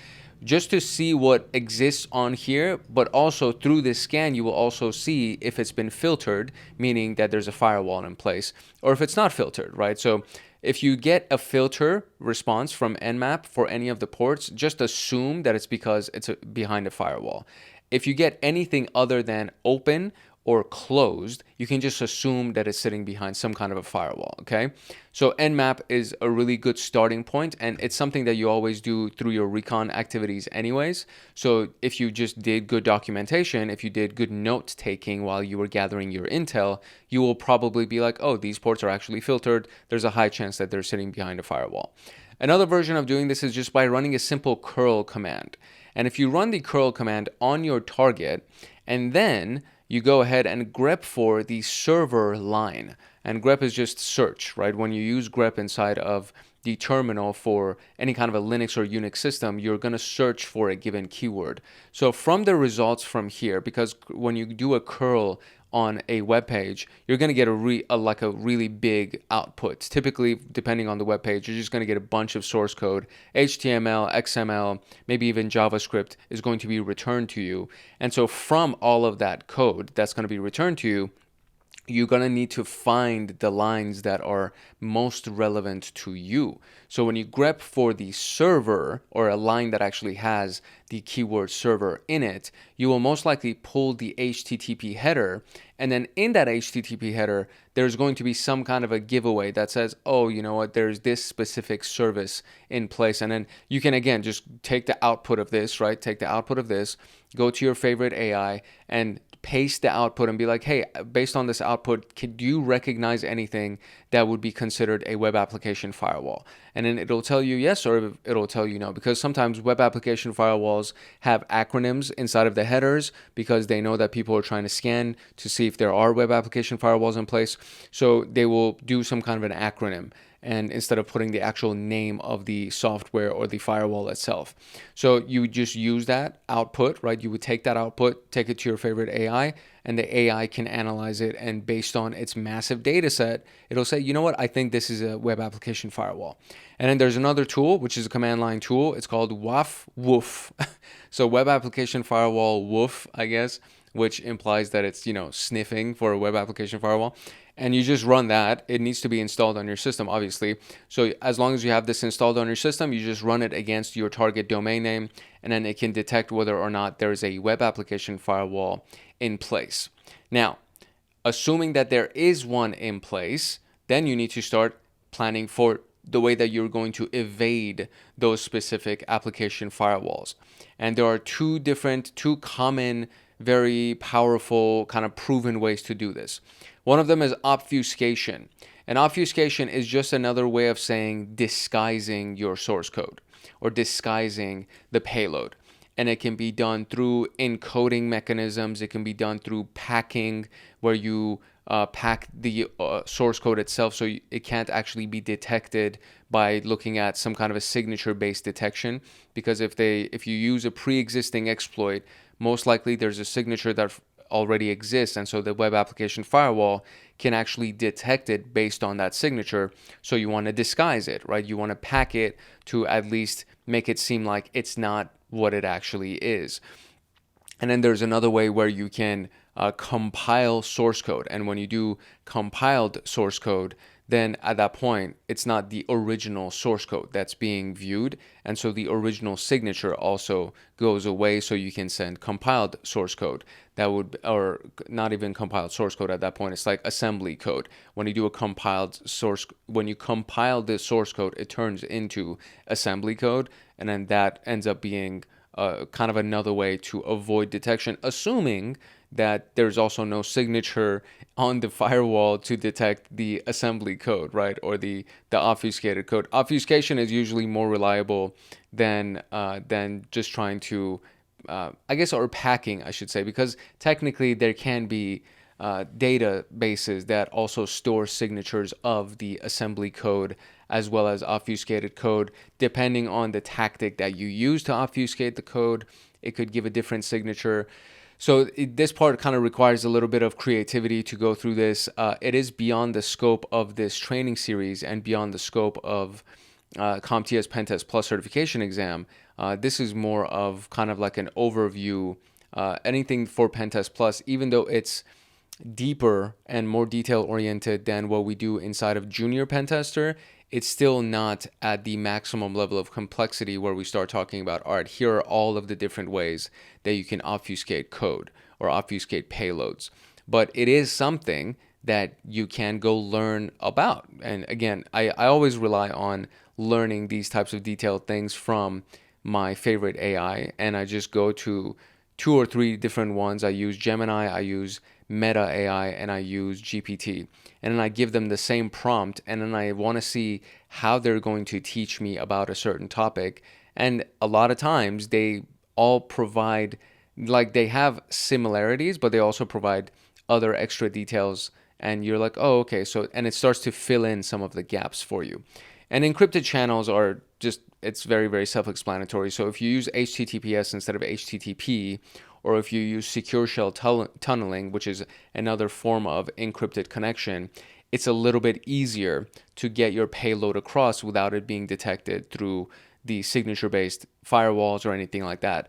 just to see what exists on here, but also through this scan, you will also see if it's been filtered, meaning that there's a firewall in place, or if it's not filtered, right? So if you get a filter response from Nmap for any of the ports, just assume that it's because it's behind a firewall. If you get anything other than open or closed, you can just assume that it's sitting behind some kind of a firewall, okay? So Nmap is a really good starting point, and it's something that you always do through your recon activities anyways. So if you just did good documentation, if you did good note taking while you were gathering your intel, you will probably be like, oh, these ports are actually filtered. There's a high chance that they're sitting behind a firewall. Another version of doing this is just by running a simple curl command. And if you run the curl command on your target, and then you go ahead and grep for the server line. And grep is just search, right? When you use grep inside of the terminal for any kind of a Linux or Unix system, you're going to search for a given keyword. So from the results from here, because when you do a curl on a web page, you're going to get a really big output. Typically, depending on the web page, you're just going to get a bunch of source code. HTML, XML, maybe even JavaScript is going to be returned to you. And so from all of that code that's going to be returned to you, you're going to need to find the lines that are most relevant to you. So when you grep for the server, or a line that actually has the keyword server in it, you will most likely pull the HTTP header. And then in that HTTP header, there's going to be some kind of a giveaway that says, oh, you know what, there's this specific service in place. And then you can, again, just take the output of this, right? Take the output of this, go to your favorite AI and paste the output and be like, hey, based on this output, could you recognize anything that would be considered a web application firewall? And then it'll tell you yes, or it'll tell you no, because sometimes web application firewalls have acronyms inside of the headers because they know that people are trying to scan to see if there are web application firewalls in place. So they will do some kind of an acronym, and instead of putting the actual name of the software or the firewall itself. So you would just use that output, right? You would take that output, take it to your favorite AI, and the AI can analyze it. And based on its massive data set, it'll say, you know what, I think this is a web application firewall. And then there's another tool, which is a command line tool. It's called WAF woof. So web application firewall woof, I guess, which implies that it's, sniffing for a web application firewall. And you just run that. It needs to be installed on your system, obviously. So as long as you have this installed on your system, you just run it against your target domain name, and then it can detect whether or not there is a web application firewall in place. Now, assuming that there is one in place, then you need to start planning for the way that you're going to evade those specific application firewalls. And there are two common, very powerful, kind of proven ways to do this. One of them is obfuscation. And obfuscation is just another way of saying disguising your source code or disguising the payload. And it can be done through encoding mechanisms. It can be done through packing, where you pack the source code itself so it can't actually be detected by looking at some kind of a signature-based detection. Because if you use a pre-existing exploit, most likely there's a signature that already exists, and so the web application firewall can actually detect it based on that signature. So you want to disguise it, right? You want to pack it to at least make it seem like it's not what it actually is. And then there's another way where you can compile source code. And when you do compiled source code, then at that point, it's not the original source code that's being viewed. And so the original signature also goes away. So you can send compiled source code that would, or not even compiled source code at that point. It's like assembly code. When you do a compiled source, when you compile this source code, it turns into assembly code. And then that ends up being kind of another way to avoid detection, assuming that there's also no signature on the firewall to detect the assembly code, right? Or the obfuscated code. Obfuscation is usually more reliable than just trying to, I guess, or packing, I should say, because technically there can be databases that also store signatures of the assembly code as well as obfuscated code. Depending on the tactic that you use to obfuscate the code, it could give a different signature. So this part kind of requires a little bit of creativity to go through this. It is beyond the scope of this training series and beyond the scope of CompTIA's PenTest Plus certification exam. This is more of kind of like an overview, anything for PenTest Plus, even though it's deeper and more detail oriented than what we do inside of junior pentester. It's still not at the maximum level of complexity where we start talking about, all right, here are all of the different ways that you can obfuscate code or obfuscate payloads. But it is something that you can go learn about. And again, I always rely on learning these types of detailed things from my favorite AI, and I just go to 2 or 3 different ones. I use Gemini, I use Meta AI, and I use GPT. And then I give them the same prompt, and then I want to see how they're going to teach me about a certain topic. And a lot of times they all provide, like, they have similarities, but they also provide other extra details. And you're like, oh, okay. So, and it starts to fill in some of the gaps for you. And encrypted channels are just, it's very, very self-explanatory. So if you use HTTPS instead of HTTP, or if you use secure shell tunneling, which is another form of encrypted connection, it's a little bit easier to get your payload across without it being detected through the signature-based firewalls or anything like that.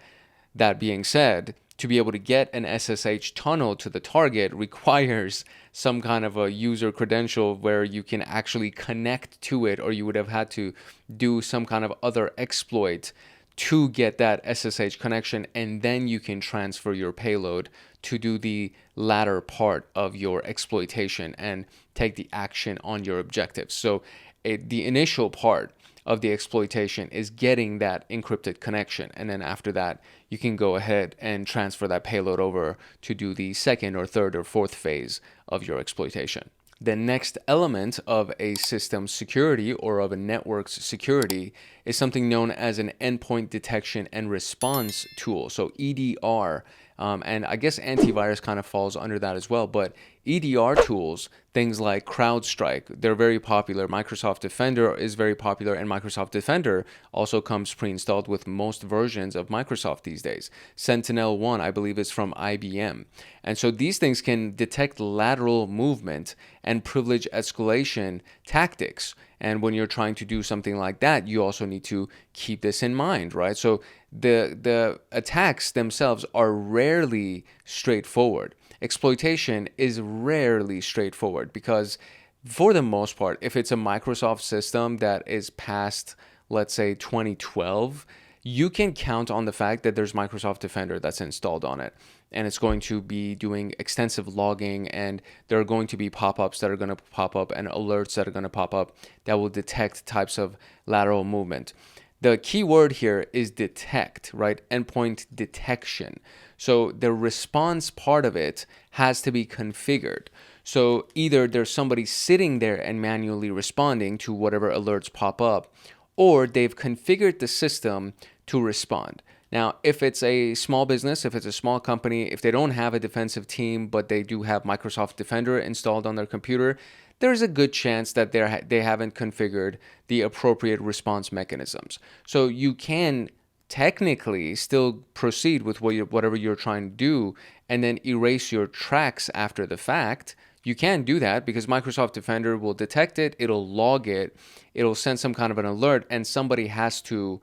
That being said, to be able to get an SSH tunnel to the target requires some kind of a user credential where you can actually connect to it, or you would have had to do some kind of other exploit to get that SSH connection, and then you can transfer your payload to do the latter part of your exploitation and take the action on your objectives. So the initial part of the exploitation is getting that encrypted connection, and then after that you can go ahead and transfer that payload over to do the second or third or fourth phase of your exploitation. The next element of a system's security or of a network's security is something known as an endpoint detection and response tool, so EDR. And I guess antivirus kind of falls under that as well, but EDR tools, things like CrowdStrike, they're very popular. Microsoft Defender is very popular, and Microsoft Defender also comes pre-installed with most versions of Microsoft these days. Sentinel-1, I believe, is from IBM. And so these things can detect lateral movement and privilege escalation tactics. And when you're trying to do something like that, you also need to keep this in mind, right? So the attacks themselves are rarely straightforward. Exploitation is rarely straightforward because, for the most part, if it's a Microsoft system that is past, let's say, 2012, you can count on the fact that there's Microsoft Defender that's installed on it. And it's going to be doing extensive logging, and there are going to be pop-ups that are going to pop up and alerts that are going to pop up that will detect types of lateral movement. The key word here is detect, right? Endpoint detection. So the response part of it has to be configured. So either there's somebody sitting there and manually responding to whatever alerts pop up, or they've configured the system to respond. Now, if it's a small business, if it's a small company, if they don't have a defensive team, but they do have Microsoft Defender installed on their computer, there's a good chance that they haven't configured the appropriate response mechanisms. So you can technically still proceed with whatever you're trying to do and then erase your tracks after the fact. You can do that because Microsoft Defender will detect it, it'll log it, it'll send some kind of an alert, and somebody has to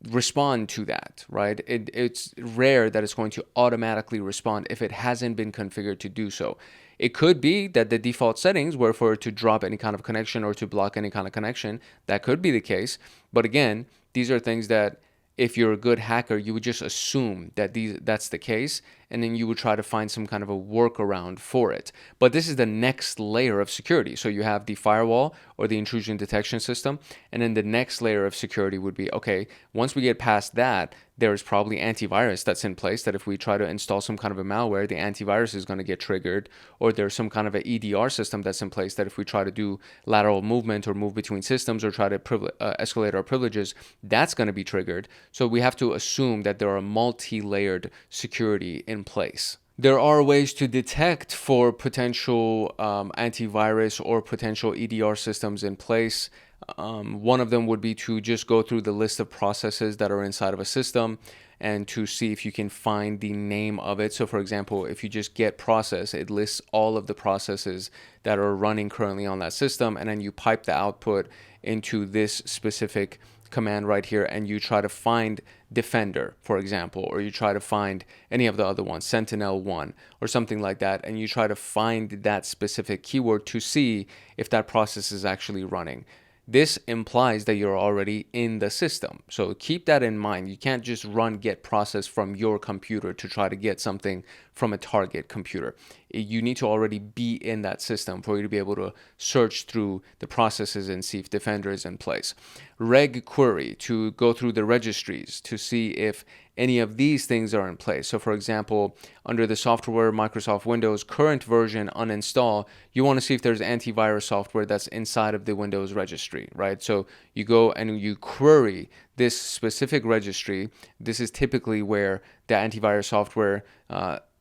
respond to that, right? It's rare that it's going to automatically respond if it hasn't been configured to do so. It could be that the default settings were for it to drop any kind of connection or to block any kind of connection. That could be the case. But again, these are things that if you're a good hacker, you would just assume that that's the case, and then you would try to find some kind of a workaround for it. But this is the next layer of security. So you have the firewall or the intrusion detection system, and then the next layer of security would be, okay, once we get past that, there's probably antivirus that's in place that if we try to install some kind of a malware, the antivirus is going to get triggered, or there's some kind of an EDR system that's in place that if we try to do lateral movement or move between systems or try to escalate our privileges, that's going to be triggered. So we have to assume that there are multi-layered security in place. There are ways to detect for potential antivirus or potential EDR systems in place. One of them would be to just go through the list of processes that are inside of a system and to see if you can find the name of it. So for example, if you just get process, it lists all of the processes that are running currently on that system, and then you pipe the output into this specific command right here, and you try to find Defender, for example, or you try to find any of the other ones, Sentinel-1 or something like that, and you try to find that specific keyword to see if that process is actually running. This implies that you're already in the system. So keep that in mind. You can't just run get process from your computer to try to get something from a target computer. You need to already be in that system for you to be able to search through the processes and see if Defender is in place. Reg query, to go through the registries to see if any of these things are in place. So for example, under the software Microsoft Windows current version uninstall, you want to see if there's antivirus software that's inside of the Windows registry, right? So you go and you query this specific registry. This is typically where the antivirus software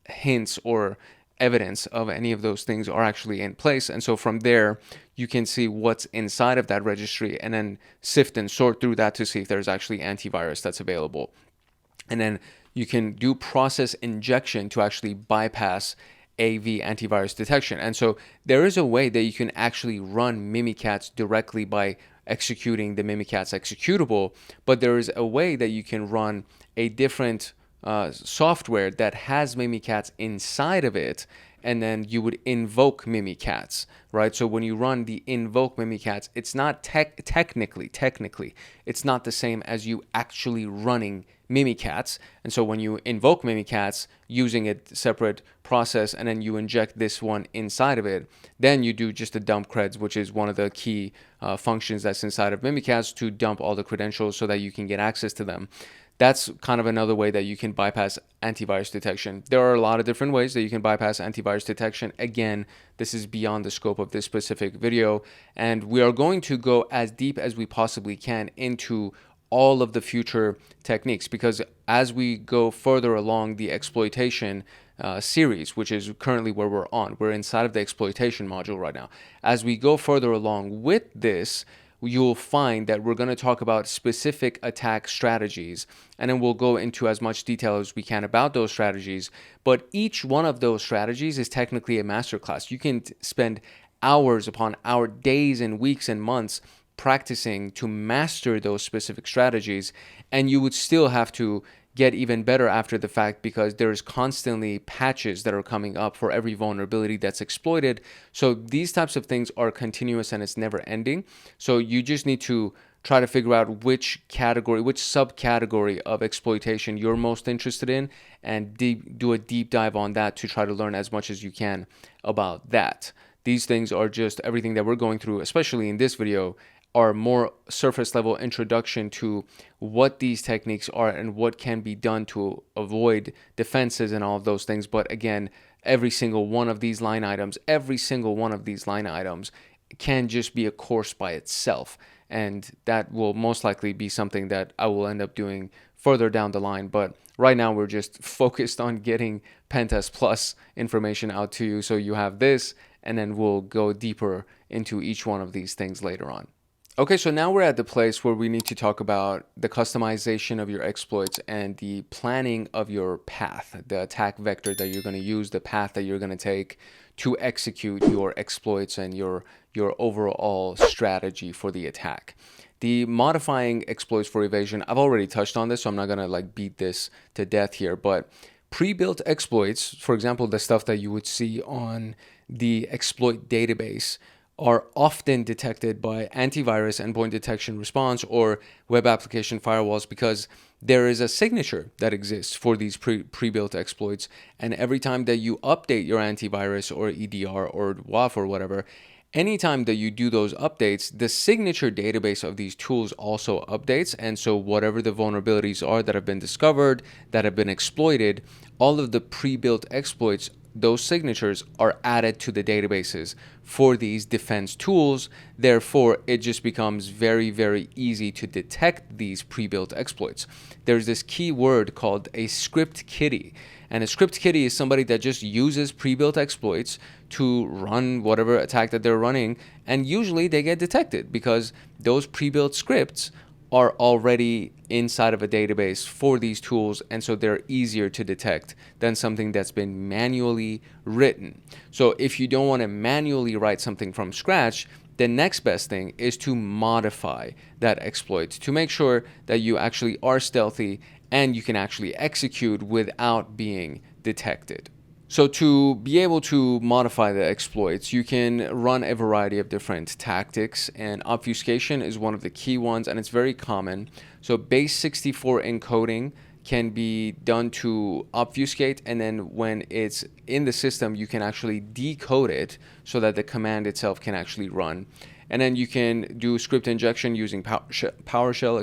hints or evidence of any of those things are actually in place. And so from there, you can see what's inside of that registry and then sift and sort through that to see if there's actually antivirus that's available. And then you can do process injection to actually bypass AV antivirus detection. And so there is a way that you can actually run Mimikatz directly by executing the Mimikatz executable, but there is a way that you can run a different software that has Mimikatz inside of it, and then you would invoke Mimikatz, right? So when you run the invoke Mimikatz, it's not technically, it's not the same as you actually running Mimikatz. And so when you invoke Mimikatz using a separate process and then you inject this one inside of it, then you do just a dump creds, which is one of the key functions that's inside of Mimikatz to dump all the credentials so that you can get access to them. That's kind of another way that you can bypass antivirus detection. There are a lot of different ways that you can bypass antivirus detection. Again, this is beyond the scope of this specific video, and we are going to go as deep as we possibly can into all of the future techniques, because as we go further along the exploitation series, which is currently where we're inside of the exploitation module right now. As we go further along with this, you'll find that we're going to talk about specific attack strategies, and then we'll go into as much detail as we can about those strategies. But each one of those strategies is technically a masterclass. You can spend hours upon hours, days and weeks and months practicing to master those specific strategies, and you would still have to get even better after the fact, because there's constantly patches that are coming up for every vulnerability that's exploited. So these types of things are continuous and it's never ending. So you just need to try to figure out which category, which subcategory of exploitation you're most interested in, and do a deep dive on that to try to learn as much as you can about that. These things are just everything that we're going through, especially in this video, are more surface level introduction to what these techniques are and what can be done to avoid defenses and all of those things. But again, every single one of these line items can just be a course by itself. And that will most likely be something that I will end up doing further down the line. But right now we're just focused on getting PenTest Plus information out to you. So you have this, and then we'll go deeper into each one of these things later on. Okay, so now we're at the place where we need to talk about the customization of your exploits and the planning of your path, the attack vector that you're going to use, the path that you're going to take to execute your exploits and your overall strategy for the attack. The modifying exploits for evasion, I've already touched on this, so I'm not going to like beat this to death here, but pre-built exploits, for example, the stuff that you would see on the exploit database, are often detected by antivirus, endpoint detection response, or web application firewalls because there is a signature that exists for these pre-built exploits. And every time that you update your antivirus or EDR or WAF or whatever, anytime that you do those updates, the signature database of these tools also updates. And so whatever the vulnerabilities are that have been discovered, that have been exploited, all of the pre-built exploits, those signatures are added to the databases for these defense tools. Therefore, it just becomes very, very easy to detect these pre-built exploits. There's this key word called a script kiddie. And a script kiddie is somebody that just uses pre-built exploits to run whatever attack that they're running. And usually they get detected because those pre-built scripts are already inside of a database for these tools, and so they're easier to detect than something that's been manually written. So if you don't want to manually write something from scratch, the next best thing is to modify that exploit to make sure that you actually are stealthy and you can actually execute without being detected. So to be able to modify the exploits, you can run a variety of different tactics, and obfuscation is one of the key ones, and it's very common. So base 64 encoding can be done to obfuscate, and then when it's in the system, you can actually decode it so that the command itself can actually run. And then you can do script injection using PowerShell,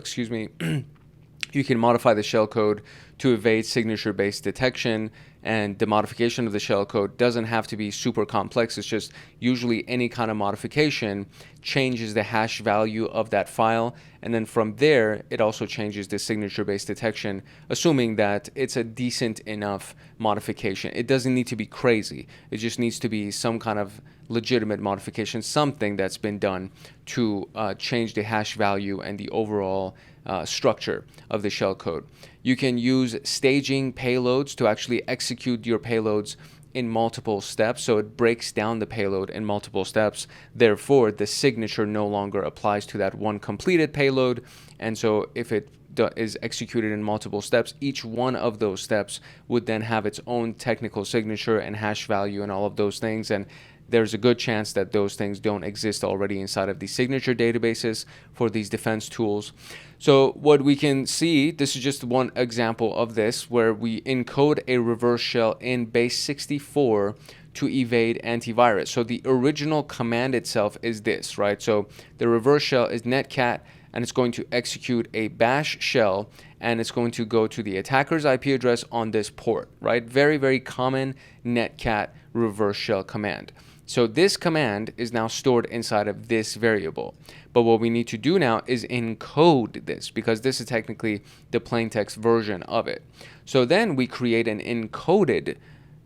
You can modify the shellcode to evade signature-based detection, and the modification of the shellcode doesn't have to be super complex. It's just usually any kind of modification changes the hash value of that file, and then from there, it also changes the signature-based detection, assuming that it's a decent enough modification. It doesn't need to be crazy. It just needs to be some kind of legitimate modification, something that's been done to change the hash value and the overall structure of the shellcode. You can use staging payloads to actually execute your payloads in multiple steps, so it breaks down the payload in multiple steps. Therefore, the signature no longer applies to that one completed payload, and so if it is executed in multiple steps, each one of those steps would then have its own technical signature and hash value and all of those things, and there's a good chance that those things don't exist already inside of the signature databases for these defense tools. So what we can see, this is just one example of this, where we encode a reverse shell in base 64 to evade antivirus. So the original command itself is this, right? So the reverse shell is netcat, and it's going to execute a bash shell, and it's going to go to the attacker's IP address on this port, right? Very, very common netcat reverse shell command. So this command is now stored inside of this variable. But what we need to do now is encode this, because this is technically the plain text version of it. So then we create an encoded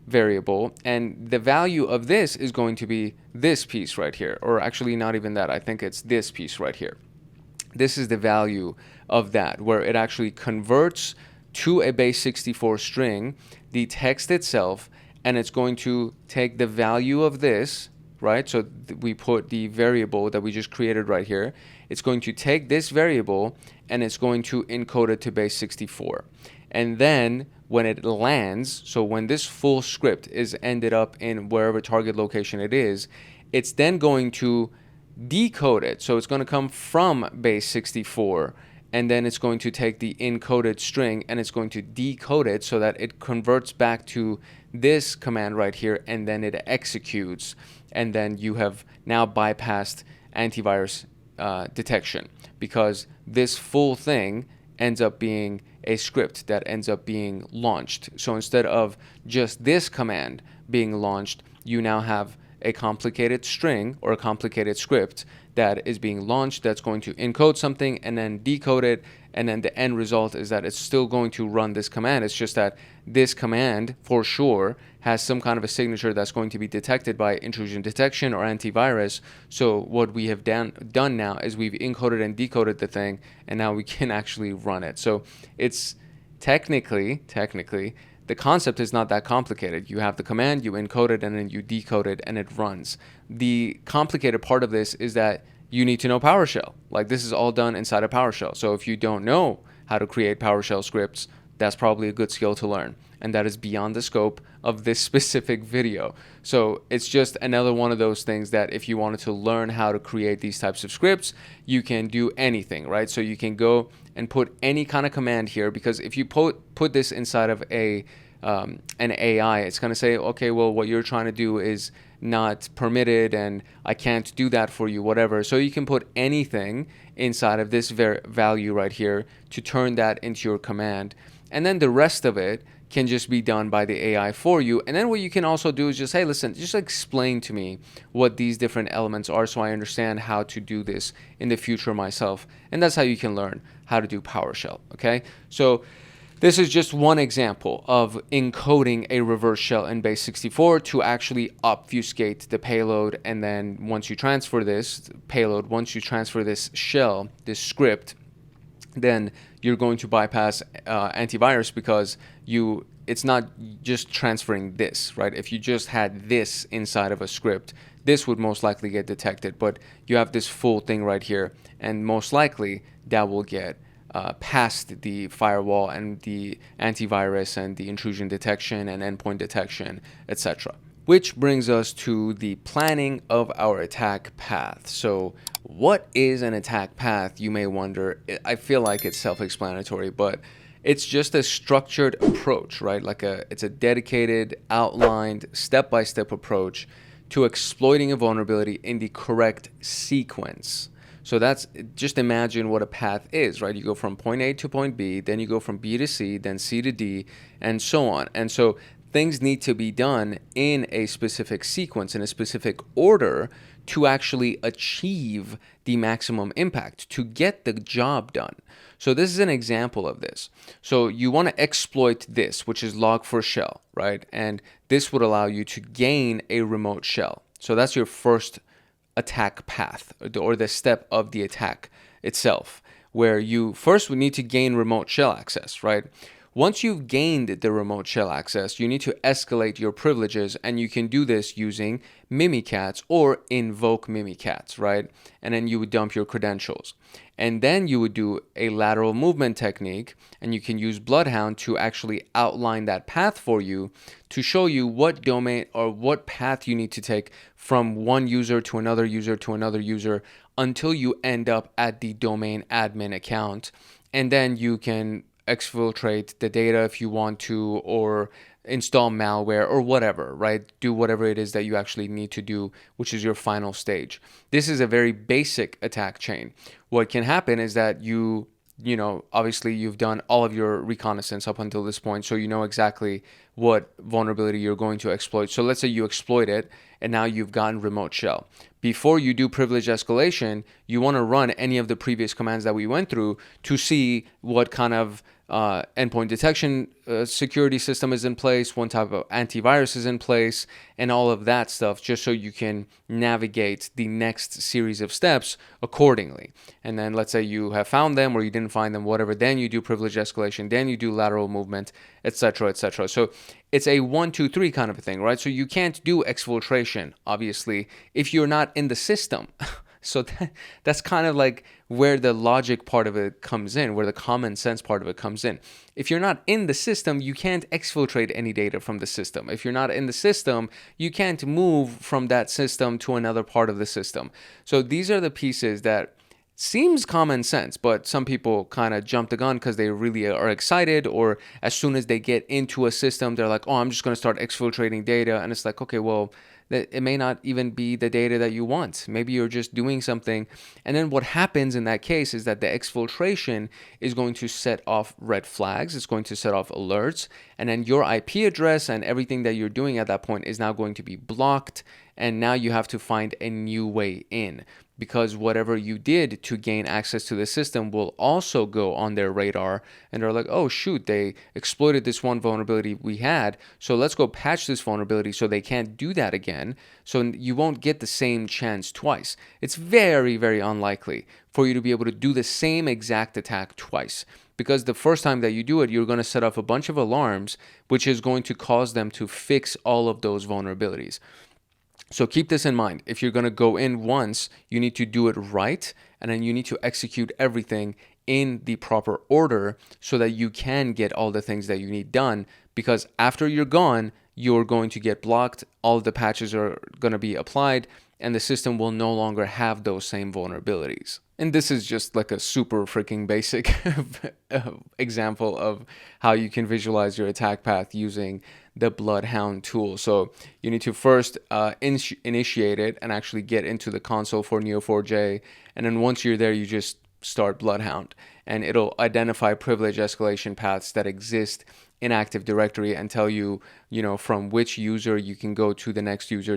variable, and the value of this is going to be this piece right here, or actually not even that. I think it's this piece right here. This is the value of that, where it actually converts to a base 64 string the text itself, and it's going to take the value of this, right? So we put the variable that we just created right here. It's going to take this variable and it's going to encode it to base 64. And then when it lands, so when this full script is ended up in wherever target location it is, it's then going to decode it. So it's going to come from base 64, and then it's going to take the encoded string and it's going to decode it so that it converts back to this command right here, and then it executes, and then you have now bypassed antivirus detection, because this full thing ends up being a script that ends up being launched. So instead of just this command being launched, you now have a complicated string or a complicated script that is being launched that's going to encode something and then decode it, and then the end result is that it's still going to run this command. It's just that this command for sure has some kind of a signature that's going to be detected by intrusion detection or antivirus. So what we have done now is we've encoded and decoded the thing, and now we can actually run it. So it's technically the concept is not that complicated. You have the command, you encode it, and then you decode it, and it runs. The complicated part of this is that you need to know PowerShell. Like, this is all done inside of PowerShell. So if you don't know how to create PowerShell scripts, that's probably a good skill to learn. And that is beyond the scope of this specific video. So it's just another one of those things that if you wanted to learn how to create these types of scripts, you can do anything, right? So you can go and put any kind of command here, because if you put this inside of an AI, it's going to say, okay, well, what you're trying to do is not permitted and I can't do that for you, whatever. So you can put anything inside of this value right here to turn that into your command. And then the rest of it can just be done by the AI for you. And then what you can also do is just, hey, listen, just explain to me what these different elements are so I understand how to do this in the future myself. And that's how you can learn how to do PowerShell, okay? So this is just one example of encoding a reverse shell in base 64 to actually obfuscate the payload. And then once you transfer this payload, once you transfer this shell, this script, then you're going to bypass antivirus, because it's not just transferring this, right? If you just had this inside of a script, this would most likely get detected, but you have this full thing right here, and most likely that will get past the firewall and the antivirus and the intrusion detection and endpoint detection, etc. Which brings us to the planning of our attack path. So what is an attack path, you may wonder? I feel like it's self-explanatory, but it's just a structured approach, right? It's a dedicated, outlined, step-by-step approach to exploiting a vulnerability in the correct sequence. So that's, just imagine what a path is, right? You go from point A to point B, then you go from B to C, then C to D, and so on. And so things need to be done in a specific sequence, in a specific order, to actually achieve the maximum impact, to get the job done. So this is an example of this. So you want to exploit this, which is log4shell, right? And this would allow you to gain a remote shell. So that's your first attack path, or the step of the attack itself, where you first would need to gain remote shell access, right? Once you've gained the remote shell access, you need to escalate your privileges, and you can do this using Mimikatz or invoke Mimikatz, right? And then you would dump your credentials. And then you would do a lateral movement technique, and you can use Bloodhound to actually outline that path for you, to show you what domain or what path you need to take from one user to another user to another user until you end up at the domain admin account. And then you can exfiltrate the data if you want to, or install malware or whatever, right? Do whatever it is that you actually need to do, which is your final stage. This is a very basic attack chain. What can happen is that you know, obviously you've done all of your reconnaissance up until this point, so you know exactly what vulnerability you're going to exploit. So let's say you exploit it, and now you've gotten remote shell. Before you do privilege escalation, you want to run any of the previous commands that we went through to see what kind of endpoint detection security system is in place, one type of antivirus is in place, and all of that stuff, just so you can navigate the next series of steps accordingly. And then let's say you have found them, or you didn't find them, whatever, then you do privilege escalation, then you do lateral movement, etc., etc. So it's a 1, 2, 3 kind of a thing, right? So you can't do exfiltration, obviously, if you're not in the system. So that's kind of like where the logic part of it comes in, where the common sense part of it comes in. If you're not in the system, you can't exfiltrate any data from the system. If you're not in the system, you can't move from that system to another part of the system. So these are the pieces that seems common sense, but some people kind of jump the gun because they really are excited, or as soon as they get into a system, they're like, oh, I'm just going to start exfiltrating data. And it's like, okay, well, it may not even be the data that you want. Maybe you're just doing something. And then what happens in that case is that the exfiltration is going to set off red flags. It's going to set off alerts. And then your IP address and everything that you're doing at that point is now going to be blocked. And now you have to find a new way in, because whatever you did to gain access to the system will also go on their radar, and they're like, oh shoot, they exploited this one vulnerability we had, so let's go patch this vulnerability so they can't do that again. So you won't get the same chance twice. It's very, very unlikely for you to be able to do the same exact attack twice, because the first time that you do it, you're going to set off a bunch of alarms, which is going to cause them to fix all of those vulnerabilities. So keep this in mind. If you're going to go in once, you need to do it right, and then you need to execute everything in the proper order so that you can get all the things that you need done, because after you're gone, you're going to get blocked, all of the patches are going to be applied, and the system will no longer have those same vulnerabilities. And this is just like a super freaking basic example of how you can visualize your attack path using the Bloodhound tool. So you need to first initiate it and actually get into the console for Neo4j. And then once you're there, you just start Bloodhound, and it'll identify privilege escalation paths that exist in Active Directory and tell you, from which user you can go to the next user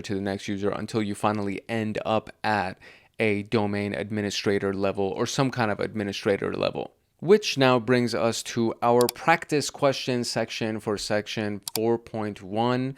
until you finally end up at a domain administrator level or some kind of administrator level. Which now brings us to our practice questions section for section 4.1,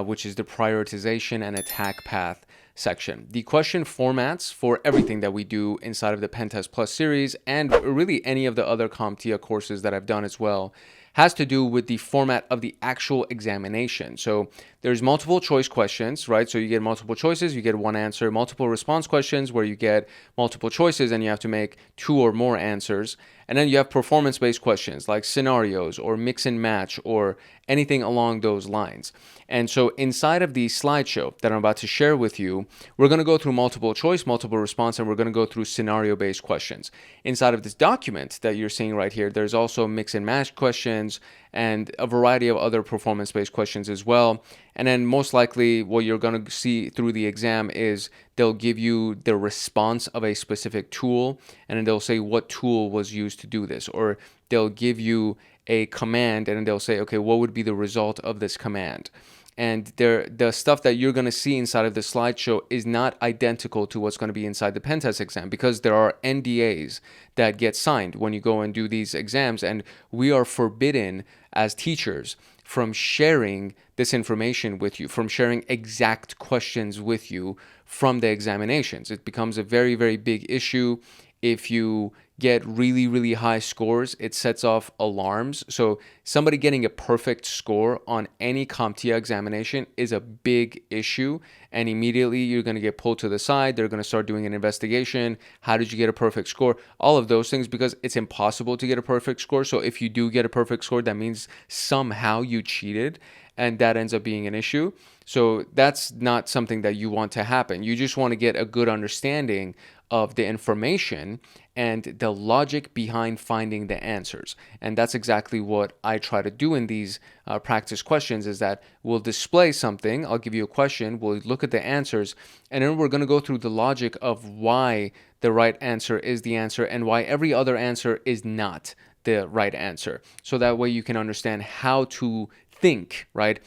which is the prioritization and attack path section. The question formats for everything that we do inside of the PenTest Plus series, and really any of the other CompTIA courses that I've done as well, has to do with the format of the actual examination. So there's multiple choice questions, right? So you get multiple choices, you get one answer, multiple response questions where you get multiple choices and you have to make 2 or more answers. And then you have performance-based questions like scenarios or mix and match or anything along those lines. And so inside of the slideshow that I'm about to share with you, we're going to go through multiple choice, multiple response, and we're going to go through scenario-based questions. Inside of this document that you're seeing right here, there's also mix and match questions and a variety of other performance-based questions as well. And then most likely what you're going to see through the exam is they'll give you the response of a specific tool, and then they'll say what tool was used to do this, or they'll give you a command and then they'll say, okay, what would be the result of this command? And the stuff that you're going to see inside of the slideshow is not identical to what's going to be inside the pen test exam, because there are NDAs that get signed when you go and do these exams, and we are forbidden as teachers from sharing this information with you, from sharing exact questions with you from the examinations. It becomes a very, very big issue. If you get really, really high scores, it sets off alarms. So somebody getting a perfect score on any CompTIA examination is a big issue. And immediately you're going to get pulled to the side. They're going to start doing an investigation. How did you get a perfect score? All of those things, because it's impossible to get a perfect score. So if you do get a perfect score, that means somehow you cheated, and that ends up being an issue. So that's not something that you want to happen. You just want to get a good understanding of the information and the logic behind finding the answers. And that's exactly what I try to do in these practice questions, is that we'll display something, I'll give you a question, we'll look at the answers, and then we're going to go through the logic of why the right answer is the answer and why every other answer is not the right answer. So that way you can understand how to think, right?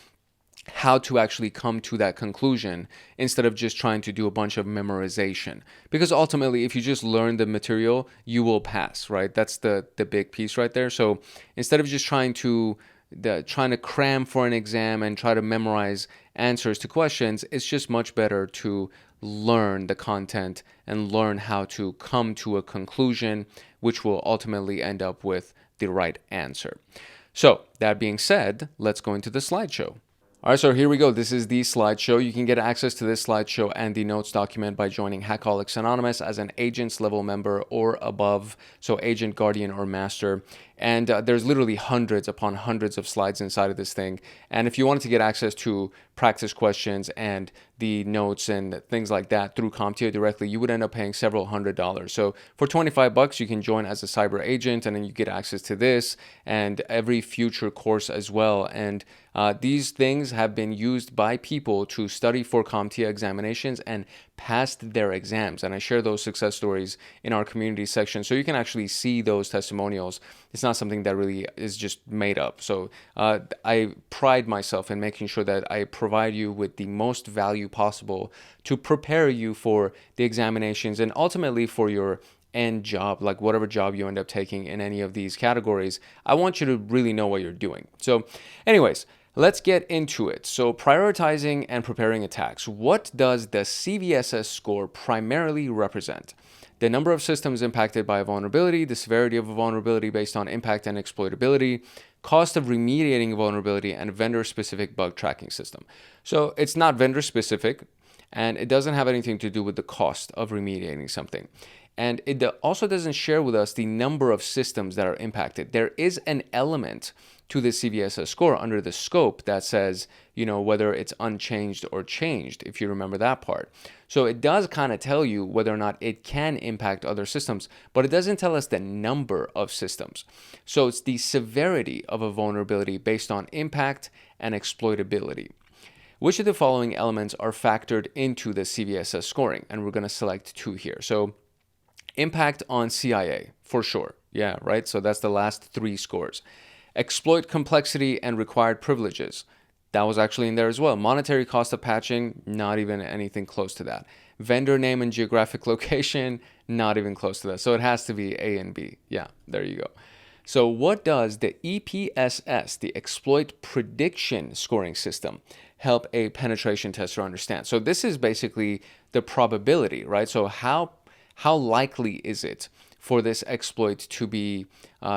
How to actually come to that conclusion instead of just trying to do a bunch of memorization. Because ultimately, if you just learn the material, you will pass, right? That's the big piece right there. So instead of just trying to cram for an exam and try to memorize answers to questions, it's just much better to learn the content and learn how to come to a conclusion, which will ultimately end up with the right answer. So that being said, let's go into the slideshow. All right, so here we go. This is the slideshow. You can get access to this slideshow and the notes document by joining Hackaholics Anonymous as an agent's level member or above, so agent, guardian, or master. And there's literally hundreds upon hundreds of slides inside of this thing. And if you wanted to get access to practice questions and the notes and things like that through CompTIA directly, you would end up paying several $100s. So for $25, you can join as a cyber agent, and then you get access to this and every future course as well. And these things have been used by people to study for CompTIA examinations and passed their exams. And I share those success stories in our community section, so you can actually see those testimonials. It's not something that really is just made up. So I pride myself in making sure that I provide you with the most value possible to prepare you for the examinations and ultimately for your end job, like whatever job you end up taking in any of these categories. I want you to really know what you're doing. So anyways, let's get into it. So prioritizing and preparing attacks. What does the CVSS score primarily represent? The number of systems impacted by a vulnerability, the severity of a vulnerability based on impact and exploitability, cost of remediating a vulnerability, and vendor-specific bug tracking system. So it's not vendor-specific. And it doesn't have anything to do with the cost of remediating something. And it also doesn't share with us the number of systems that are impacted. There is an element to the CVSS score under the scope that says, whether it's unchanged or changed, if you remember that part. So it does kind of tell you whether or not it can impact other systems, but it doesn't tell us the number of systems. So it's the severity of a vulnerability based on impact and exploitability. Which of the following elements are factored into the CVSS scoring? And we're going to select 2 here. So impact on CIA, for sure. Yeah, right? So that's the last 3 scores. Exploit complexity and required privileges. That was actually in there as well. Monetary cost of patching, not even anything close to that. Vendor name and geographic location, not even close to that. So it has to be A and B. Yeah, there you go. So what does the EPSS, the exploit prediction scoring system, help a penetration tester understand? So this is basically the probability, right? So how likely is it for this exploit to be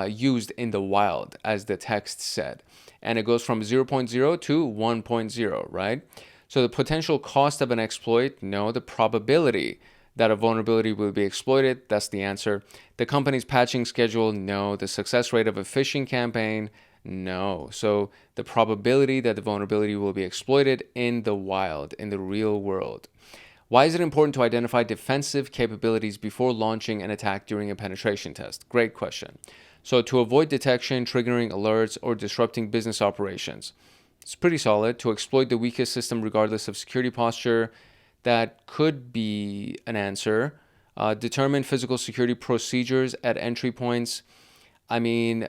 used in the wild, as the text said? And it goes from 0.0 to 1.0, right? So the potential cost of an exploit, no. The probability that a vulnerability will be exploited, that's the answer. The company's patching schedule, no. The success rate of a phishing campaign, no. So the probability that the vulnerability will be exploited in the wild, in the real world. Why is it important to identify defensive capabilities before launching an attack during a penetration test? Great question. So to avoid detection, triggering alerts, or disrupting business operations. It's pretty solid. To exploit the weakest system regardless of security posture, that could be an answer. Determine physical security procedures at entry points. I mean,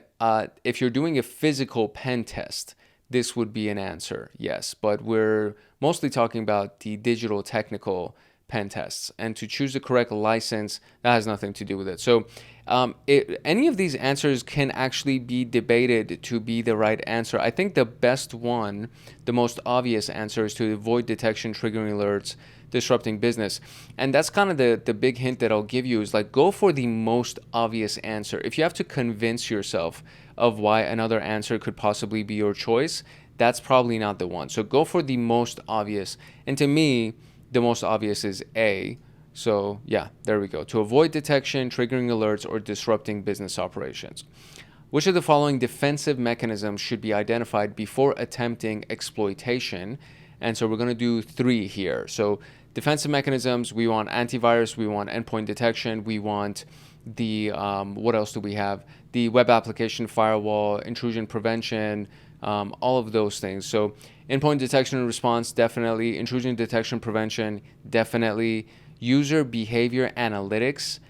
if you're doing a physical pen test, this would be an answer, yes. But we're mostly talking about the digital technical pen tests. And to choose the correct license, that has nothing to do with it. So any of these answers can actually be debated to be the right answer. I think the best one, the most obvious answer, is to avoid detection, triggering alerts, disrupting business. And that's kind of the big hint that I'll give you is like, go for the most obvious answer. If you have to convince yourself of why another answer could possibly be your choice, that's probably not the one. So go for the most obvious. And to me, the most obvious is A. So yeah, there we go. To avoid detection, triggering alerts, or disrupting business operations. Which of the following defensive mechanisms should be identified before attempting exploitation? And so we're going to do 3 here. So defensive mechanisms, we want antivirus, we want endpoint detection, we want the, what else do we have? The web application firewall, intrusion prevention, all of those things. So endpoint detection and response, definitely. Intrusion detection prevention, definitely. User behavior analytics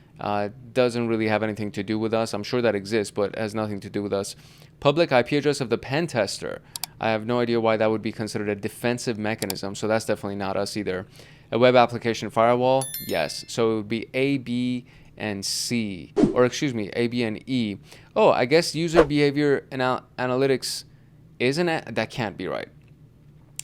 doesn't really have anything to do with us. I'm sure that exists, but has nothing to do with us. Public IP address of the pen tester. I have no idea why that would be considered a defensive mechanism, so that's definitely not us either. A web application firewall, yes. So it would be A, B, and C. Or excuse me, A, B, and E. Oh, I guess user behavior analytics isn't it? That can't be right.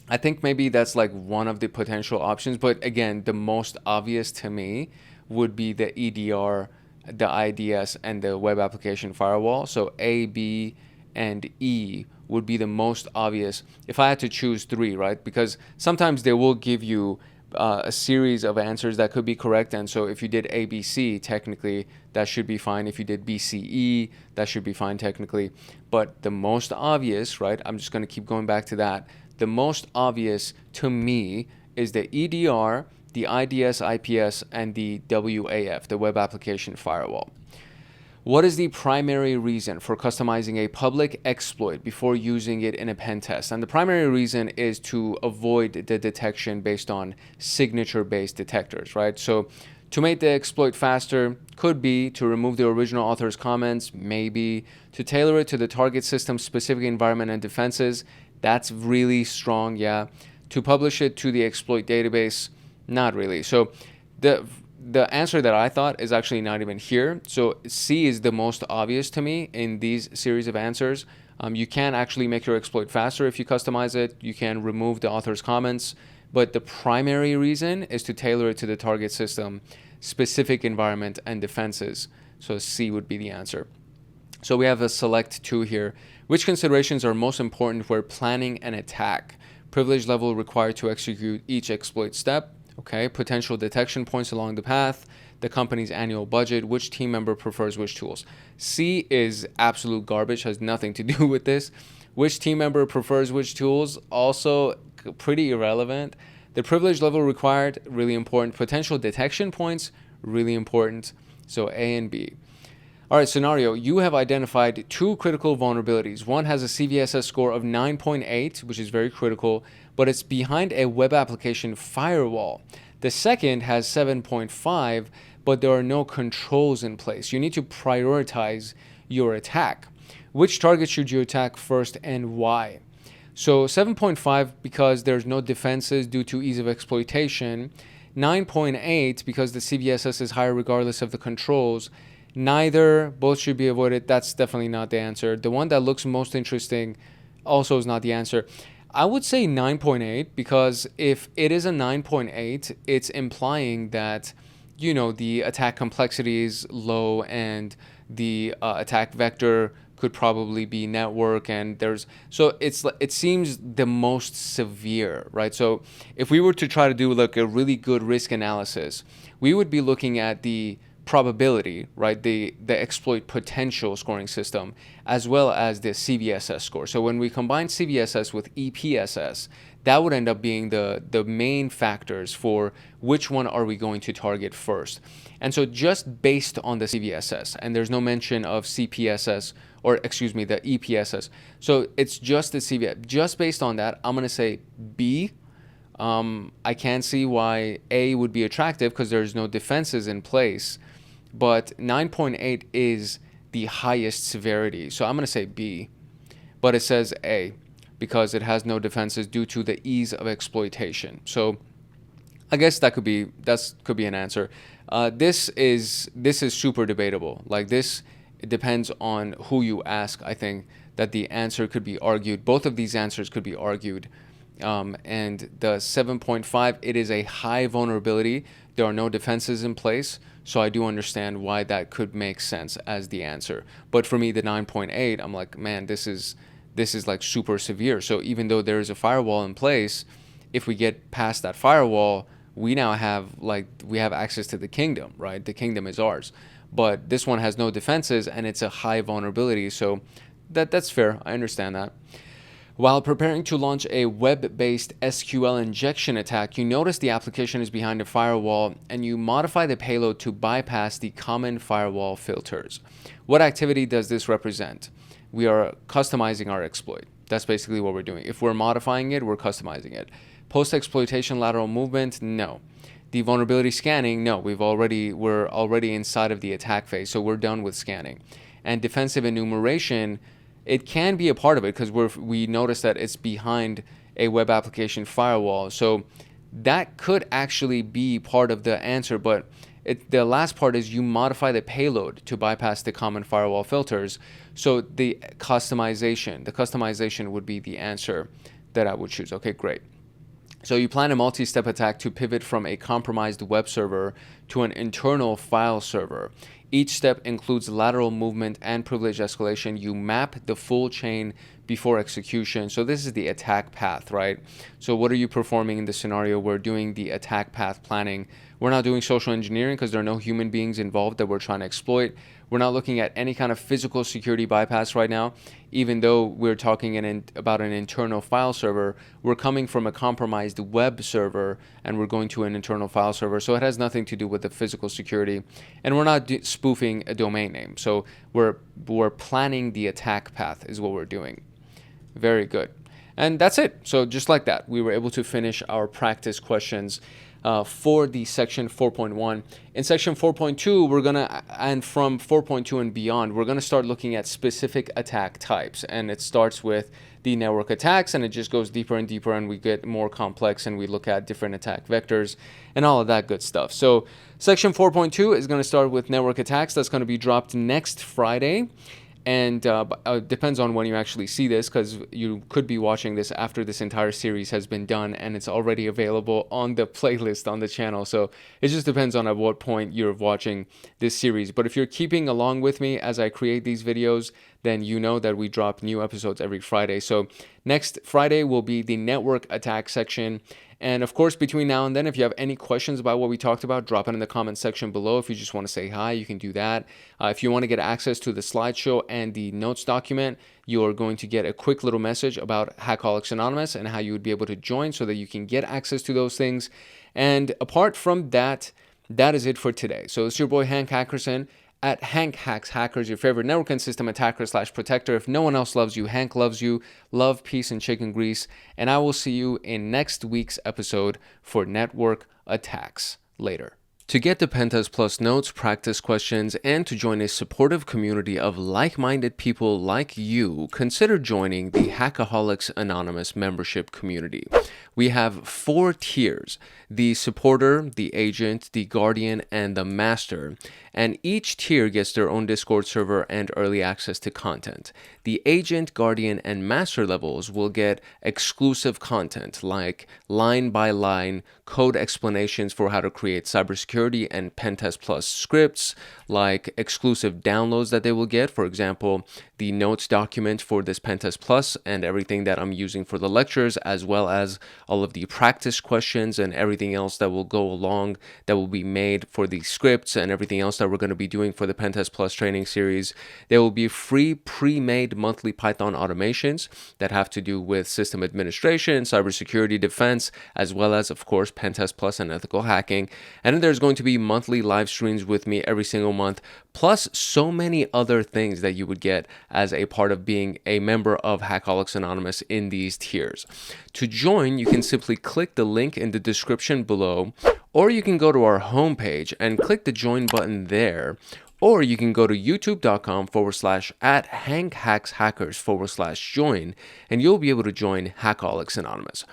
I think maybe that's like one of the potential options, but again, the most obvious to me would be the EDR, the IDS, and the web application firewall. So A, B, and E would be the most obvious if I had to choose 3, right? Because sometimes they will give you a series of answers that could be correct, and so if you did ABC, technically that should be fine. If you did BCE, that should be fine technically. But the most obvious, right? I'm just going to keep going back to that. The most obvious to me is the EDR, the IDS, IPS, and the WAF, the web application firewall. What is the primary reason for customizing a public exploit before using it in a pen test? And the primary reason is to avoid the detection based on signature-based detectors, right? So to make the exploit faster could be to remove the original author's comments, maybe to tailor it to the target system's specific environment and defenses. That's really strong, yeah. To publish it to the exploit database, not really. So the answer that I thought is actually not even here. So C is the most obvious to me in these series of answers. You can actually make your exploit faster if you customize it. You can remove the author's comments, but the primary reason is to tailor it to the target system, specific environment, and defenses. So C would be the answer. So we have a select 2 here. Which considerations are most important where planning an attack? Privilege level required to execute each exploit step, Okay, potential detection points along the path, the company's annual budget, which team member prefers which tools. C is absolute garbage, has nothing to do with this. Which team member prefers which tools, also pretty irrelevant. The privilege level required, really important. Potential detection points, really important. So A and B. All right, scenario, you have identified 2 critical vulnerabilities. One has a CVSS score of 9.8, which is very critical, but it's behind a web application firewall. The second has 7.5, but there are no controls in place. You need to prioritize your attack. Which target should you attack first and why? So 7.5 because there's no defenses due to ease of exploitation. 9.8 because the CVSS is higher regardless of the controls. Neither, both should be avoided. That's definitely not the answer. The one that looks most interesting also is not the answer. I would say 9.8 because if it is a 9.8, it's implying that, you know, the attack complexity is low and the attack vector could probably be network, and it seems the most severe, right? So if we were to try to do like a really good risk analysis, we would be looking at the probability, right? The exploit potential scoring system, as well as the CVSS score. So when we combine CVSS with EPSS, that would end up being the main factors for which one are we going to target first. And so just based on the CVSS, and there's no mention of CPSS, or excuse me, the EPSS. So it's just the CVSS. Just based on that, I'm going to say B. I can see why A would be attractive because there's no defenses in place, but 9.8 is the highest severity. So I'm going to say B, but it says A because it has no defenses due to the ease of exploitation. So I guess that could be an answer. This is super debatable. Like this, it depends on who you ask. I think that the answer could be argued. Both of these answers could be argued. And the 7.5, it is a high vulnerability. There are no defenses in place. So I do understand why that could make sense as the answer. But for me, the 9.8, I'm like, man, this is like super severe. So even though there is a firewall in place, if we get past that firewall, we now have access to the kingdom, right? The kingdom is ours. But this one has no defenses and it's a high vulnerability. So that's fair. I understand that. While preparing to launch a web-based SQL injection attack, you notice the application is behind a firewall and you modify the payload to bypass the common firewall filters. What activity does this represent? We are customizing our exploit. That's basically what we're doing. If we're modifying it, we're customizing it. Post-exploitation lateral movement? No. The vulnerability scanning? No. We're already inside of the attack phase, so we're done with scanning. And defensive enumeration, it can be a part of it because we notice that it's behind a web application firewall. So that could actually be part of the answer, but the last part is you modify the payload to bypass the common firewall filters. So the customization would be the answer that I would choose. Okay, great. So you plan a multi-step attack to pivot from a compromised web server to an internal file server. Each step includes lateral movement and privilege escalation. You map the full chain before execution. So this is the attack path, right? So what are you performing in this scenario? We're doing the attack path planning. We're not doing social engineering because there are no human beings involved that we're trying to exploit. We're not looking at any kind of physical security bypass right now. Even though we're talking about an internal file server, we're coming from a compromised web server and we're going to an internal file server. So it has nothing to do with the physical security. And we're not spoofing a domain name. So we're planning the attack path is what we're doing. Very good. And that's it. So just like that, we were able to finish our practice questions for the section 4.1. In section 4.2, and from 4.2 and beyond, we're going to start looking at specific attack types. And it starts with the network attacks, and it just goes deeper and deeper, and we get more complex, and we look at different attack vectors and all of that good stuff. So section 4.2 is going to start with network attacks. That's going to be dropped next Friday. And depends on when you actually see this, because you could be watching this after this entire series has been done and it's already available on the playlist on the channel. So it just depends on at what point you're watching this series. But if you're keeping along with me as I create these videos, then you know that we drop new episodes every Friday. So next Friday will be the network attack section. And of course, between now and then, if you have any questions about what we talked about, drop it in the comment section below. If you just want to say hi, you can do that. If you want to get access to the slideshow and the notes document, you're going to get a quick little message about Hackaholics Anonymous and how you would be able to join so that you can get access to those things. And apart from that, that is it for today. So it's your boy Hank Hackerson at Hank Hacks Hackers, your favorite network and system attacker / protector. If no one else loves you, Hank loves you. Love, peace, and chicken grease. And I will see you in next week's episode for network attacks. Later. To get the PenTest Plus notes, practice questions, and to join a supportive community of like-minded people like you, consider joining the Hackaholics Anonymous membership community. We have 4 tiers: the supporter, the agent, the guardian, and the master. And each tier gets their own Discord server and early access to content. The agent, guardian, and master levels will get exclusive content like line-by-line code explanations for how to create cybersecurity and PenTest Plus scripts, like exclusive downloads that they will get. For example, the notes document for this PenTest Plus and everything that I'm using for the lectures, as well as all of the practice questions and everything else that will go along that will be made for the scripts and everything else that we're going to be doing for the PenTest Plus training series. There will be free pre-made monthly Python automations that have to do with system administration, cybersecurity defense, as well as, of course, PenTest Plus and ethical hacking. And then there's going to be monthly live streams with me every single month, plus so many other things that you would get as a part of being a member of Hackaholics Anonymous in these tiers. To join, you can simply click the link in the description below, or you can go to our homepage and click the join button there. Or you can go to youtube.com/@HankHacksHackers/join, and you'll be able to join Hackaholics Anonymous.